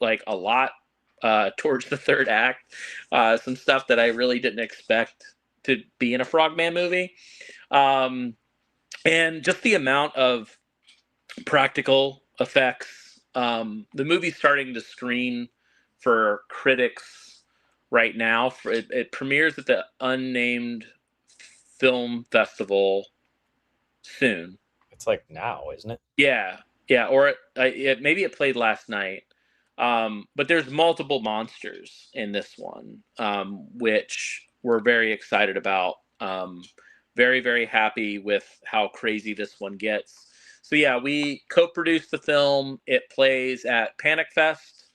like a lot towards the third act. Some stuff that I really didn't expect to be in a Frogman movie. And just the amount of practical effects. The movie's starting to screen for critics right now. It premieres at the Unnamed Film Festival soon. It's like now, isn't it? Yeah. Or maybe it played last night. But there's multiple monsters in this one, which we're very excited about. Very, very happy with how crazy this one gets. So yeah, we co-produced the film. It plays at Panic Fest,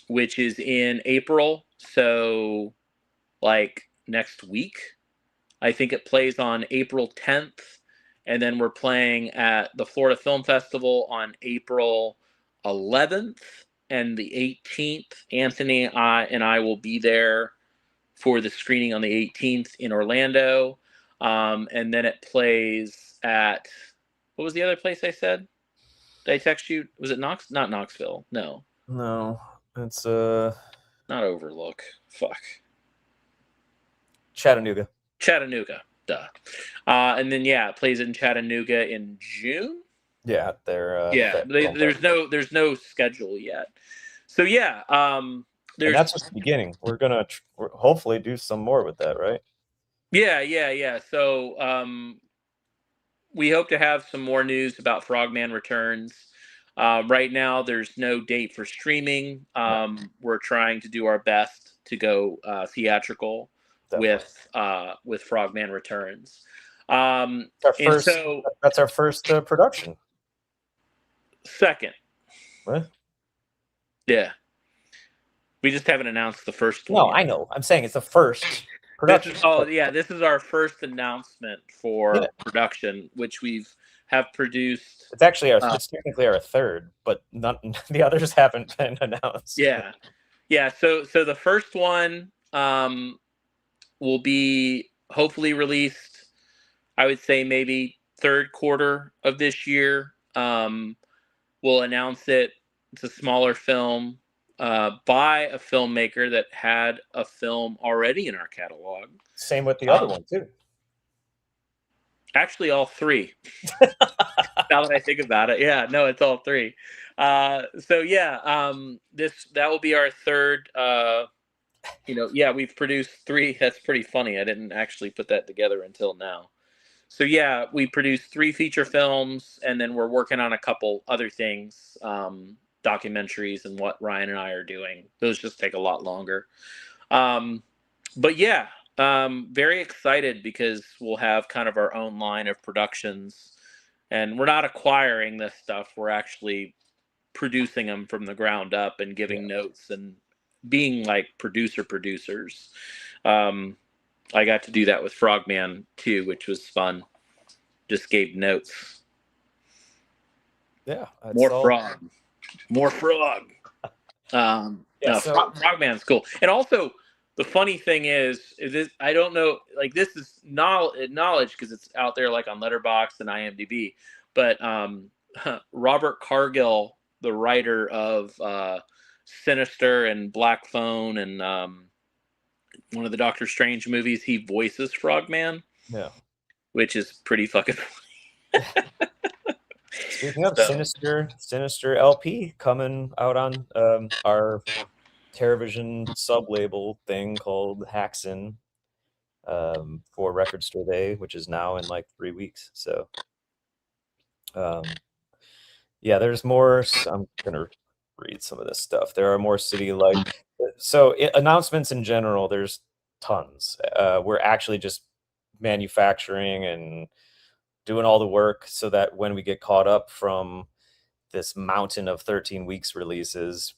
which is in April. So like next week, I think it plays on April 10th. And then we're playing at the Florida Film Festival on April 11th and the 18th. Anthony and I will be there for the screening on the 18th in Orlando. And then it plays at, what was the other place I said? Did I text you? Was it not Knoxville? No, It's not Overlook. Fuck. Chattanooga. Duh. And then it plays in Chattanooga in June. Yeah, there's no schedule yet. So and that's just the beginning. We're gonna hopefully do some more with that, right? Yeah. So we hope to have some more news about Frogman Returns. Right now, there's no date for streaming. We're trying to do our best to go theatrical with Frogman Returns. That's our first production. Second. What? Yeah. We just haven't announced the first one. No, yet. I know. I'm saying it's the first production. This is our first announcement for production, which have produced. It's actually it's technically our third, but the others haven't been announced. Yeah. So the first one will be hopefully released, I would say maybe third quarter of this year. We'll announce it. It's a smaller film by a filmmaker that had a film already in our catalog. Same with the other one too. Actually, all three. Now that I think about it, it's all three. That will be our third. We've produced three. That's pretty funny. I didn't actually put that together until now. So we produced 3 feature films, and then we're working on a couple other things, documentaries and what Ryan and I are doing. Those just take a lot longer. Very excited because we'll have kind of our own line of productions, and we're not acquiring this stuff. We're actually producing them from the ground up and giving notes and being like producers. I got to do that with Frogman too, which was fun. Just gave notes. Yeah. More frog. Frogman's cool. And also, the funny thing is this, I don't know, like this is knowledge because it's out there like on Letterboxd and IMDb. But Robert Cargill, the writer of Sinister and Black Phone and one of the Doctor Strange movies, he voices Frogman. Yeah. Which is pretty fucking funny. Speaking of Sinister LP coming out on our TerraVision sub-label thing called Haxon for Record Store Day, which is now in like 3 weeks. So there's more. I'm gonna read some of this stuff. There are more announcements in general. There's tons. We're actually just manufacturing and doing all the work so that when we get caught up from this mountain of 13 weeks releases,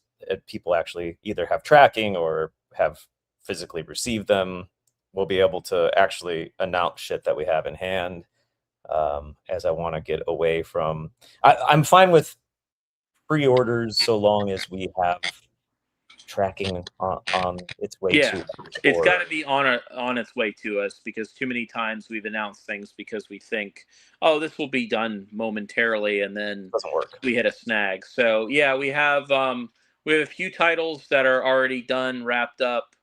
people actually either have tracking or have physically received them. We'll be able to actually announce shit that we have in hand. As I want to get away from, I'm fine with pre-orders so long as we have tracking on its way Yeah, to us, it's or got to be on its way to us, because too many times we've announced things because we think, oh, this will be done momentarily, and then doesn't work. we hit a snag. So yeah, we have a few titles that are already done, wrapped up.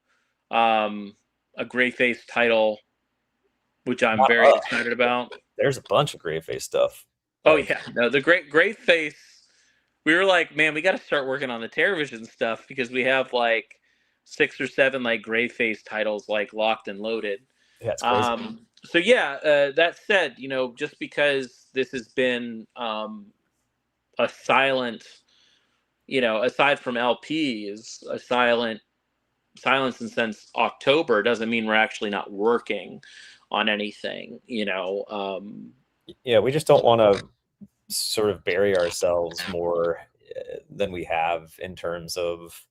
A Greyface title, which I'm very excited about. There's a bunch of Greyface stuff. Oh yeah, no, the Greyface. We were like, man, we got to start working on the Terrorvision stuff, because we have like 6 or 7 like Greyface titles like locked and loaded. Yeah, it's crazy. So yeah, that said, just because this has been a silent, aside from LP, is a silence, and since October, doesn't mean we're actually not working on anything. Yeah, we just don't want to sort of bury ourselves more than we have in terms of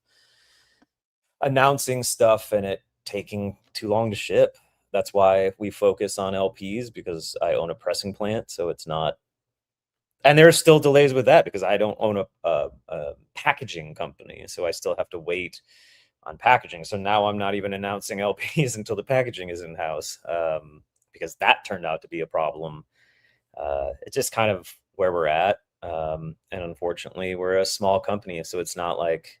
announcing stuff and it taking too long to ship. That's why we focus on LPs, because I own a pressing plant, so it's not. And there are still delays with that because I don't own a packaging company, so I still have to wait on packaging. So now I'm not even announcing LPs until the packaging is in house, because that turned out to be a problem. It's just kind of where we're at, and unfortunately, we're a small company, so it's not like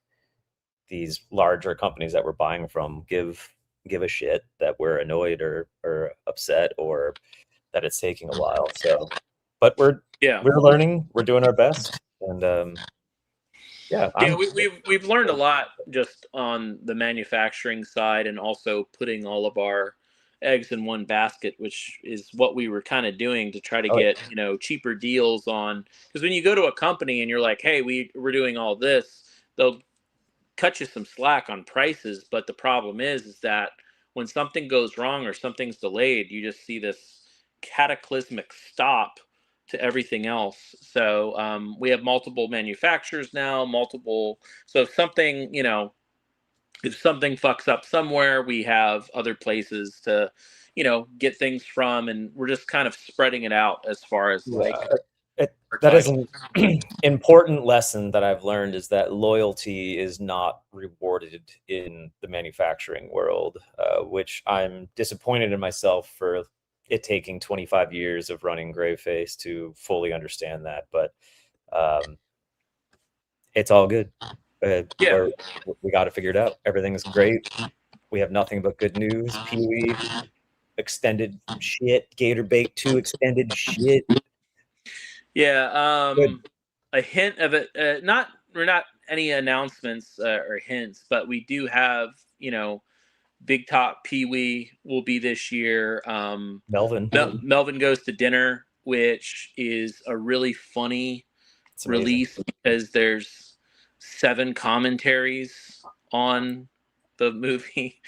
these larger companies that we're buying from give a shit that we're annoyed or upset or that it's taking a while. So, but we're learning, we're doing our best, and we've learned a lot just on the manufacturing side, and also putting all of our eggs in one basket, which is what we were kind of doing to try to get cheaper deals on. Because when you go to a company and you're like, hey, we're doing all this, they'll cut you some slack on prices, but the problem is that when something goes wrong or something's delayed, you just see this cataclysmic stop to everything else. So we have multiple manufacturers now, so if something fucks up somewhere, we have other places to get things from, and we're just kind of spreading it out as far as that is an important lesson that I've learned, is that loyalty is not rewarded in the manufacturing world, which I'm disappointed in myself for it taking 25 years of running Greyface to fully understand that. But it's all good. We got to figure it out. Everything's great. We have nothing but good news. Pee-wee extended shit. Gator Bait 2 extended shit. Yeah, a hint of it. We're not any announcements or hints, but we do have, Big Top Pee-wee will be this year. Melvin Goes to Dinner, which is a really funny release because there's 7 commentaries on the movie.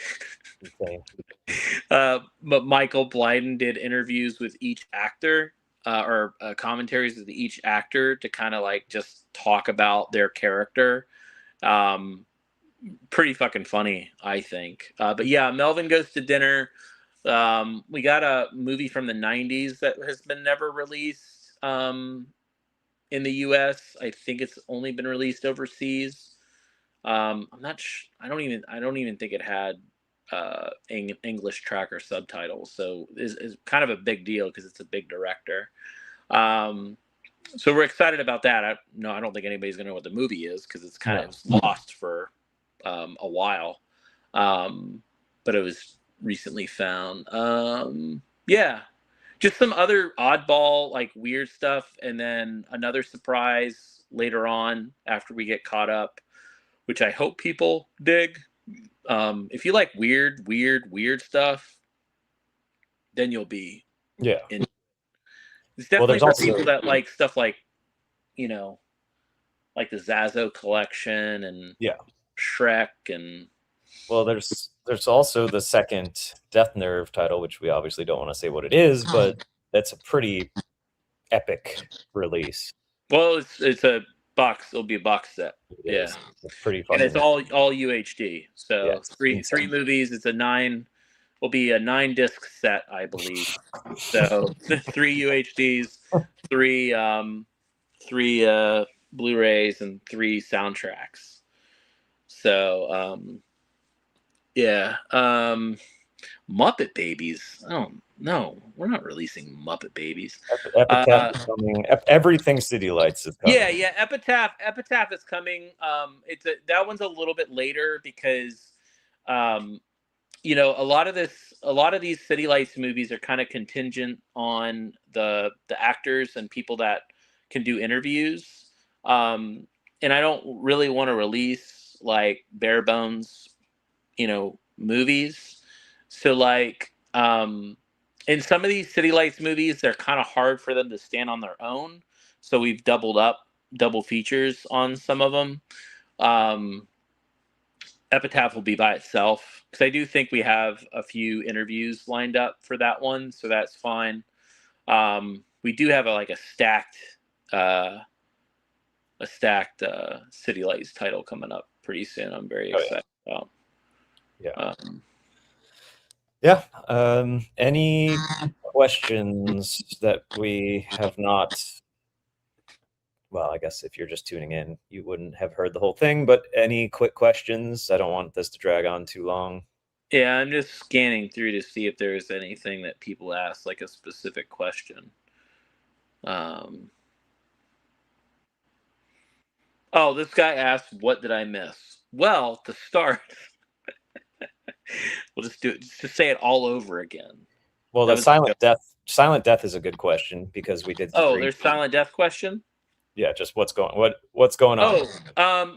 But Michael Blyden did interviews with each actor. Or commentaries with each actor to kind of like just talk about their character. Pretty fucking funny, I think. But yeah, Melvin Goes to Dinner. We got a movie from the 90s that has been never released in the US. I think it's only been released overseas. I'm not I don't even think it had English track or subtitles, so is kind of a big deal because it's a big director. So we're excited about that. I don't think anybody's gonna know what the movie is because it's kind of lost for a while, but it was recently found. Just some other oddball, like weird stuff, and then another surprise later on after we get caught up, which I hope people dig. If you like weird stuff, then you'll be in. It's definitely for people that like stuff like, like the Zazo collection and Shrek and Well, there's also the second Death Nerve title, which we obviously don't want to say what it is, but that's a pretty epic release. Well, it's a box. It'll be a box set. It is. It's pretty And it's fucking all UHD. So yeah, three insane. movies. It's a 9. Will be a 9-disc set, I believe. So 3 UHDs, 3 Blu-rays, and 3 soundtracks. So yeah. Muppet Babies. Oh no, we're not releasing Muppet Babies. Epitaph is coming. Everything City Lights is coming. Yeah, Epitaph is coming. That one's a little bit later because you know, a lot of these City Lights movies are kind of contingent on the actors and people that can do interviews. And I don't really want to release like bare bones, you know, movies. So like in some of these City Lights movies, they're kind of hard for them to stand on their own. So we've double features on some of them. Epitaph will be by itself because I do think we have a few interviews lined up for that one, so that's fine. We do have a stacked City Lights title coming up pretty soon. I'm very excited about. Yeah. Yeah. Any questions that we have not? Well, I guess if you're just tuning in, you wouldn't have heard the whole thing, but any quick questions? I don't want this to drag on too long. Yeah, I'm just scanning through to see if there's anything that people ask, like a specific question. Oh, this guy asked, what did I miss? Well, to start, we'll just say it all over again. Well, the Silent Death is a good question because we did. There's Silent Death question? Yeah, just what's going on?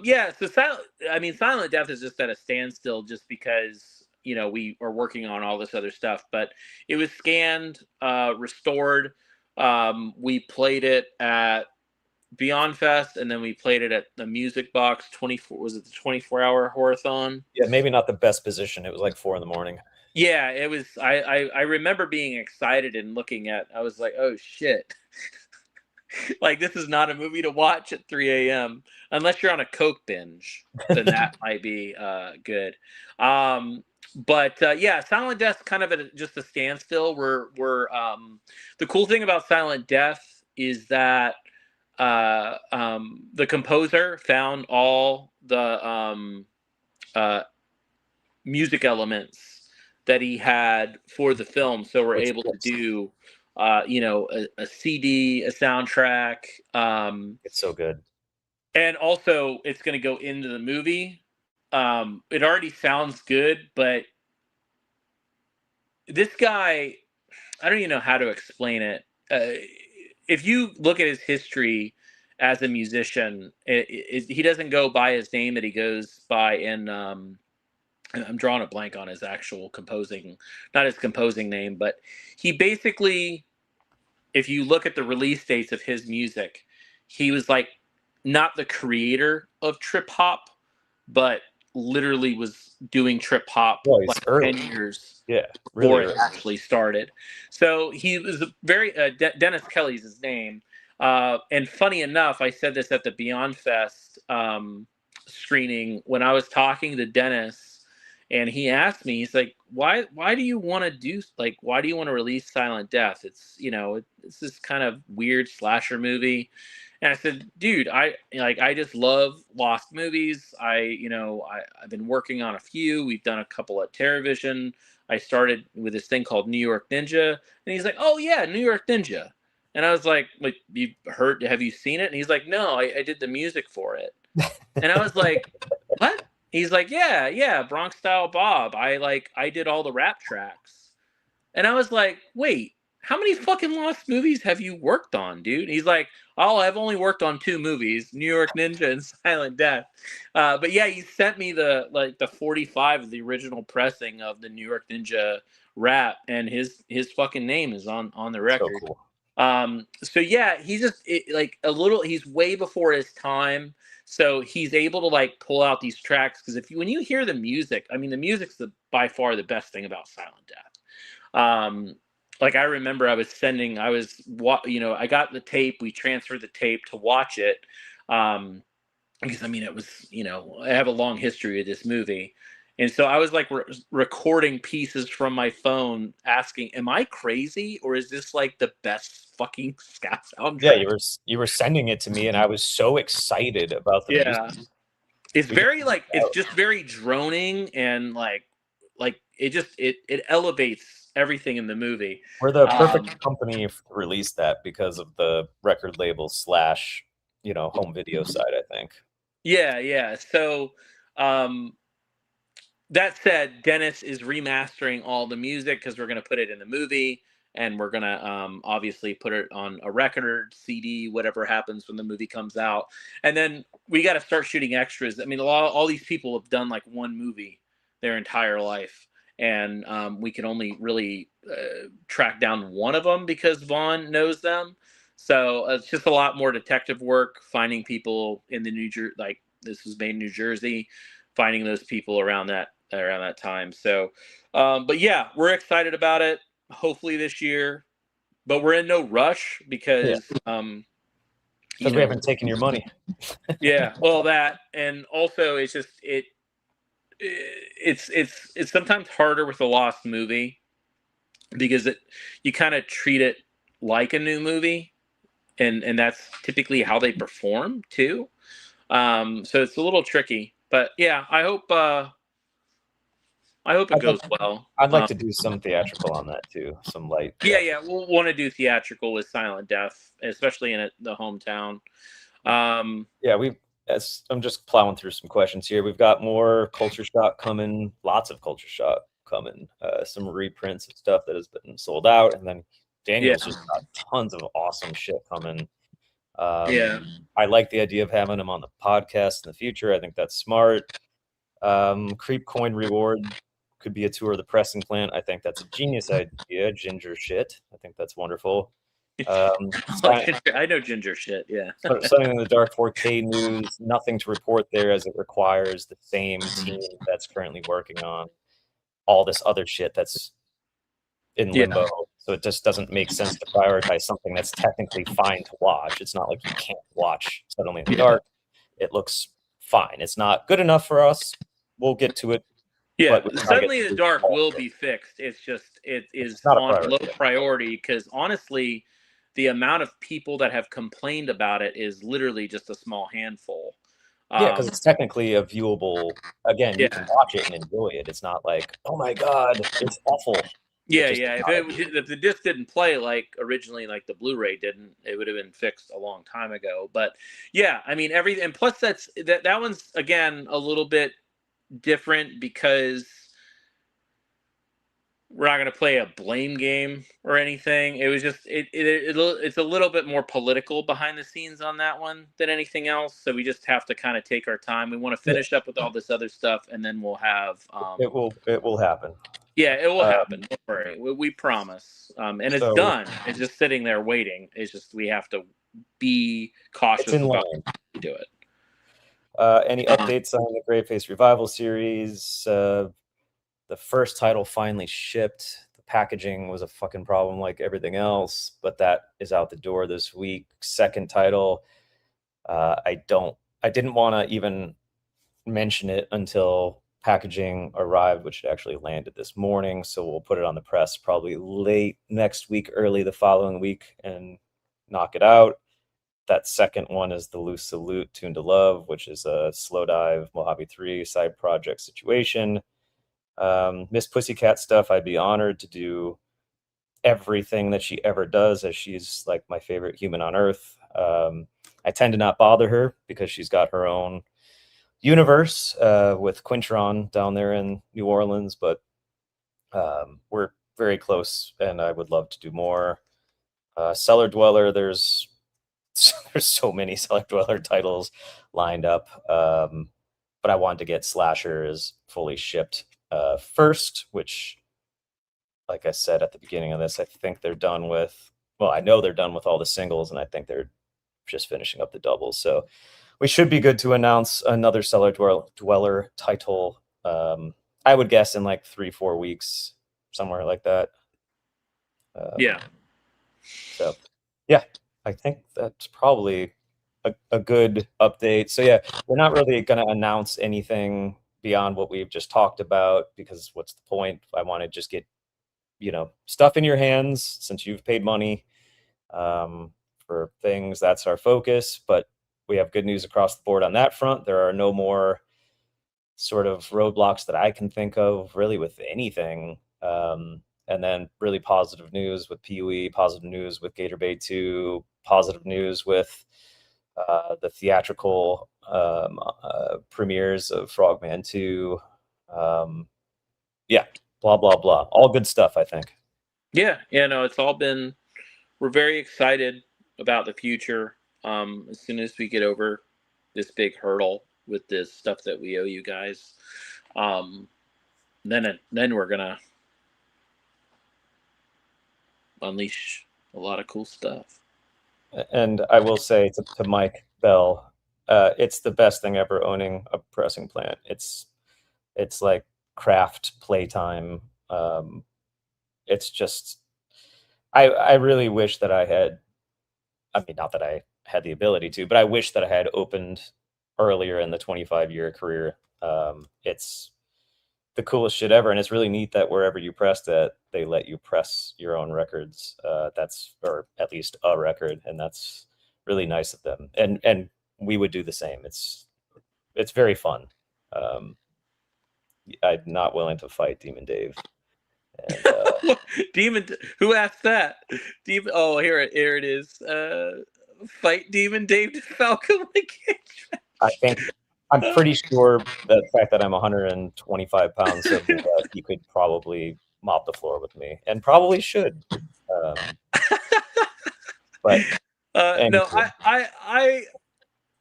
Yeah. So Silent Death is just at a standstill just because, you know, we are working on all this other stuff. But it was scanned, restored. We played it at Beyond Fest, and then we played it at the Music Box 24. Was it the 24-hour Horathon? Yeah, maybe not the best position. It was like 4 a.m. Yeah, it was. I remember being excited and looking at. I was like, oh shit. Like, this is not a movie to watch at 3 a.m. unless you're on a Coke binge. Then that might be good. But yeah, Silent Death's kind of at just a standstill. We're the cool thing about Silent Death is that the composer found all the music elements that he had for the film, so we're able to do you know, a CD, a soundtrack. It's so good. And also, it's going to go into the movie. It already sounds good, but this guy, I don't even know how to explain it. If you look at his history as a musician, he doesn't go by his name that he goes by in. I'm drawing a blank on his actual composing, not his composing name, but he basically, if you look at the release dates of his music, he was like not the creator of trip hop, but literally was doing trip hop like 10 years before it actually started. So he was a very Dennis Kelly's his name. And funny enough, I said this at the Beyond Fest screening when I was talking to Dennis. And he asked me, he's like, why do you want to do, like, why do you want to release Silent Death? It's, you know, it's this kind of weird slasher movie. And I said, dude, I just love lost movies. I've been working on a few. We've done a couple at TerraVision. I started with this thing called New York Ninja. And he's like, oh yeah, New York Ninja. And I was like, have you seen it? And he's like, no, I did the music for it. And I was like, what? He's like, yeah, Bronx Style Bob. I did all the rap tracks. And I was like, wait, how many fucking lost movies have you worked on, dude? And he's like, oh, I've only worked on 2 movies, New York Ninja and Silent Death. But yeah, he sent me the 45 of the original pressing of the New York Ninja rap, and his fucking name is on the record. So cool. So yeah, he's just he's way before his time. So he's able to like pull out these tracks because when you hear the music, I mean, the music's by far the best thing about Silent Death. Like I remember I got the tape, we transferred the tape to watch it. Because I mean, it was, I have a long history of this movie. And so I was like recording pieces from my phone asking, am I crazy or is this like the best fucking ska soundtrack? Yeah, you were sending it to me and I was so excited about the music. It's very it's just very droning and like it elevates everything in the movie. We're the perfect company to release that because of the record label / home video side, I think. Yeah. So that said, Dennis is remastering all the music because we're going to put it in the movie, and we're going to obviously put it on a record, CD, whatever happens when the movie comes out. And then we got to start shooting extras. I mean, all these people have done like one movie their entire life, and we can only really track down one of them because Vaughn knows them. So it's just a lot more detective work, finding people in the New Jersey, like this was made in New Jersey, finding those people around that time. So, but yeah, we're excited about it. Hopefully this year, but we're in no rush because, we haven't taken your money. Yeah, well, that, and also it's just it's sometimes harder with a lost movie because you kind of treat it like a new movie, and that's typically how they perform too. So it's a little tricky, but yeah, I hope it goes well. I'd like to do some theatrical on that too, some light. Yeah, we'll want to do theatrical with Silent Death, especially in the hometown. I'm just plowing through some questions here. We've got more Culture Shock coming, lots of Culture Shock coming, some reprints of stuff that has been sold out, and then Daniel's just got tons of awesome shit coming. I like the idea of having him on the podcast in the future. I think that's smart. Creep Coin Reward could be a tour of the pressing plant. I think that's a genius idea. Ginger shit. I think that's wonderful. I know ginger shit. Yeah. Something in the Dark 4K news. Nothing to report there, as it requires the same team that's currently working on all this other shit that's in limbo. Yeah. So it just doesn't make sense to prioritize something that's technically fine to watch. It's not like you can't watch Suddenly in the Dark. It looks fine. It's not good enough for us. We'll get to it. Yeah, Suddenly in the Dark will be fixed. It's just it is on low priority because honestly, the amount of people that have complained about it is literally just a small handful. Yeah, because it's technically a viewable. Again, you can watch it and enjoy it. It's not like, oh my god, it's awful. Yeah. If the disc didn't play like originally, like the Blu-ray didn't, it would have been fixed a long time ago. But yeah, I mean everything. And plus, that one's again a little bit different because we're not going to play a blame game or anything. It was just it's a little bit more political behind the scenes on that one than anything else. So we just have to kind of take our time. We want to finish up with all this other stuff, and then we'll have. It will happen. Yeah, it will happen. Don't worry. We promise. And it's done. It's just sitting there waiting. It's just we have to be cautious about how we do it. Any updates on the Graveface Revival series? The first title finally shipped. The packaging was a fucking problem like everything else, but that is out the door this week. Second title, I didn't want to even mention it until packaging arrived, which actually landed this morning. So we'll put it on the press probably late next week, early the following week, and knock it out. That second one is the Loose Salute Tune to Love, which is a Slowdive Mojave 3 side project situation. Miss Pussycat stuff, I'd be honored to do everything that she ever does, as she's like my favorite human on earth. I tend to not bother her because she's got her own universe with Quintron down there in New Orleans, but we're very close and I would love to do more. Cellar Dweller, there's so many Cellar Dweller titles lined up, but I wanted to get Slashers fully shipped first, which, like I said at the beginning of this, I think they're done with, well, I know they're done with all the singles, and I think they're just finishing up the doubles. So we should be good to announce another Cellar Dweller title. I would guess in like 3-4 weeks, somewhere like that. Yeah. So, yeah, I think that's probably a good update. So, yeah, we're not really going to announce anything beyond what we've just talked about, because what's the point? I want to just get, stuff in your hands since you've paid money for things. That's our focus. But we have good news across the board on that front. There are no more sort of roadblocks that I can think of really with anything. And then really positive news with PoE, positive news with Gator Bay 2, positive news with the theatrical premieres of Frogman 2. Yeah, blah, blah, blah. All good stuff, I think. Yeah, no, it's all been, we're very excited about the future. As soon as we get over this big hurdle with this stuff that we owe you guys, then we're gonna unleash a lot of cool stuff. And I will say to Mike Bell, it's the best thing ever owning a pressing plant. It's like craft playtime. It's just, I really wish that I had, I mean, not that I had the ability to, but I wish that I had opened earlier in the 25-year career. It's the coolest shit ever, and it's really neat that wherever you press that, they let you press your own records. Or at least a record, and that's really nice of them. And we would do the same. It's very fun. I'm not willing to fight Demon Dave. And, Demon, who asked that? Demon. Oh, here it is. Fight Demon Dave DeFalco again. I'm pretty sure the fact that I'm 125 pounds, so that he could probably mop the floor with me, and probably should. But no, I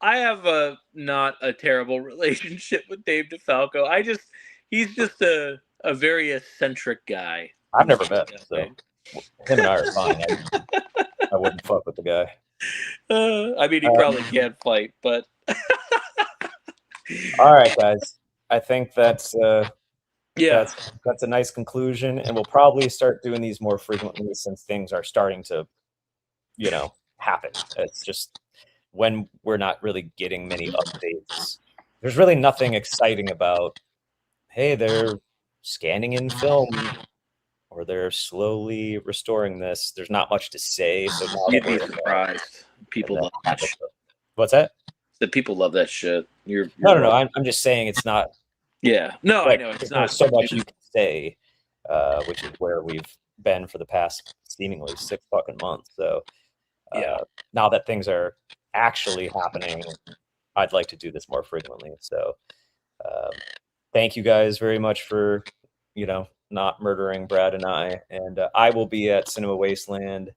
have not a terrible relationship with Dave DeFalco. He's just a very eccentric guy. I've never met him, so him and I are fine. I wouldn't fuck with the guy. I mean, he probably can't fight, but. All right, guys. I think that's yeah, that's a nice conclusion, and we'll probably start doing these more frequently since things are starting to, happen. It's just when we're not really getting many updates. There's really nothing exciting about, hey, they're scanning in film, or they're slowly restoring this. There's not much to say. So now you'd be surprised. People love that shit. What's that? The people love that shit. You're no. I'm just saying it's not. Yeah. No, I know it's not so much you can say, which is where we've been for the past seemingly 6 fucking months. So now that things are actually happening, I'd like to do this more frequently. So thank you guys very much for, not murdering Brad and I. And I will be at Cinema Wasteland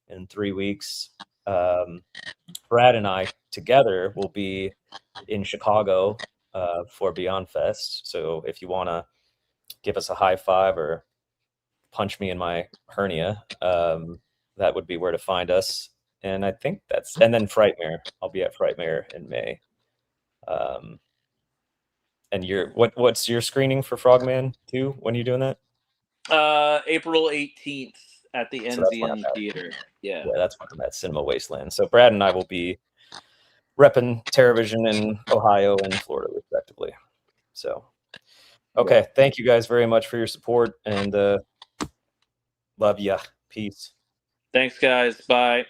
in 3 weeks. Brad and I together will be in Chicago for Beyond Fest. So if you want to give us a high five or punch me in my hernia, that would be where to find us. And I think and then Frightmare. I'll be at Frightmare in May. And what's your screening for Frogman 2? When are you doing that? April 18th at the NZN Theater. Yeah, that's when I'm at Cinema Wasteland. So Brad and I will be repping TerraVision in Ohio and Florida, respectively. So, okay. Thank you guys very much for your support, and love ya. Peace. Thanks, guys. Bye.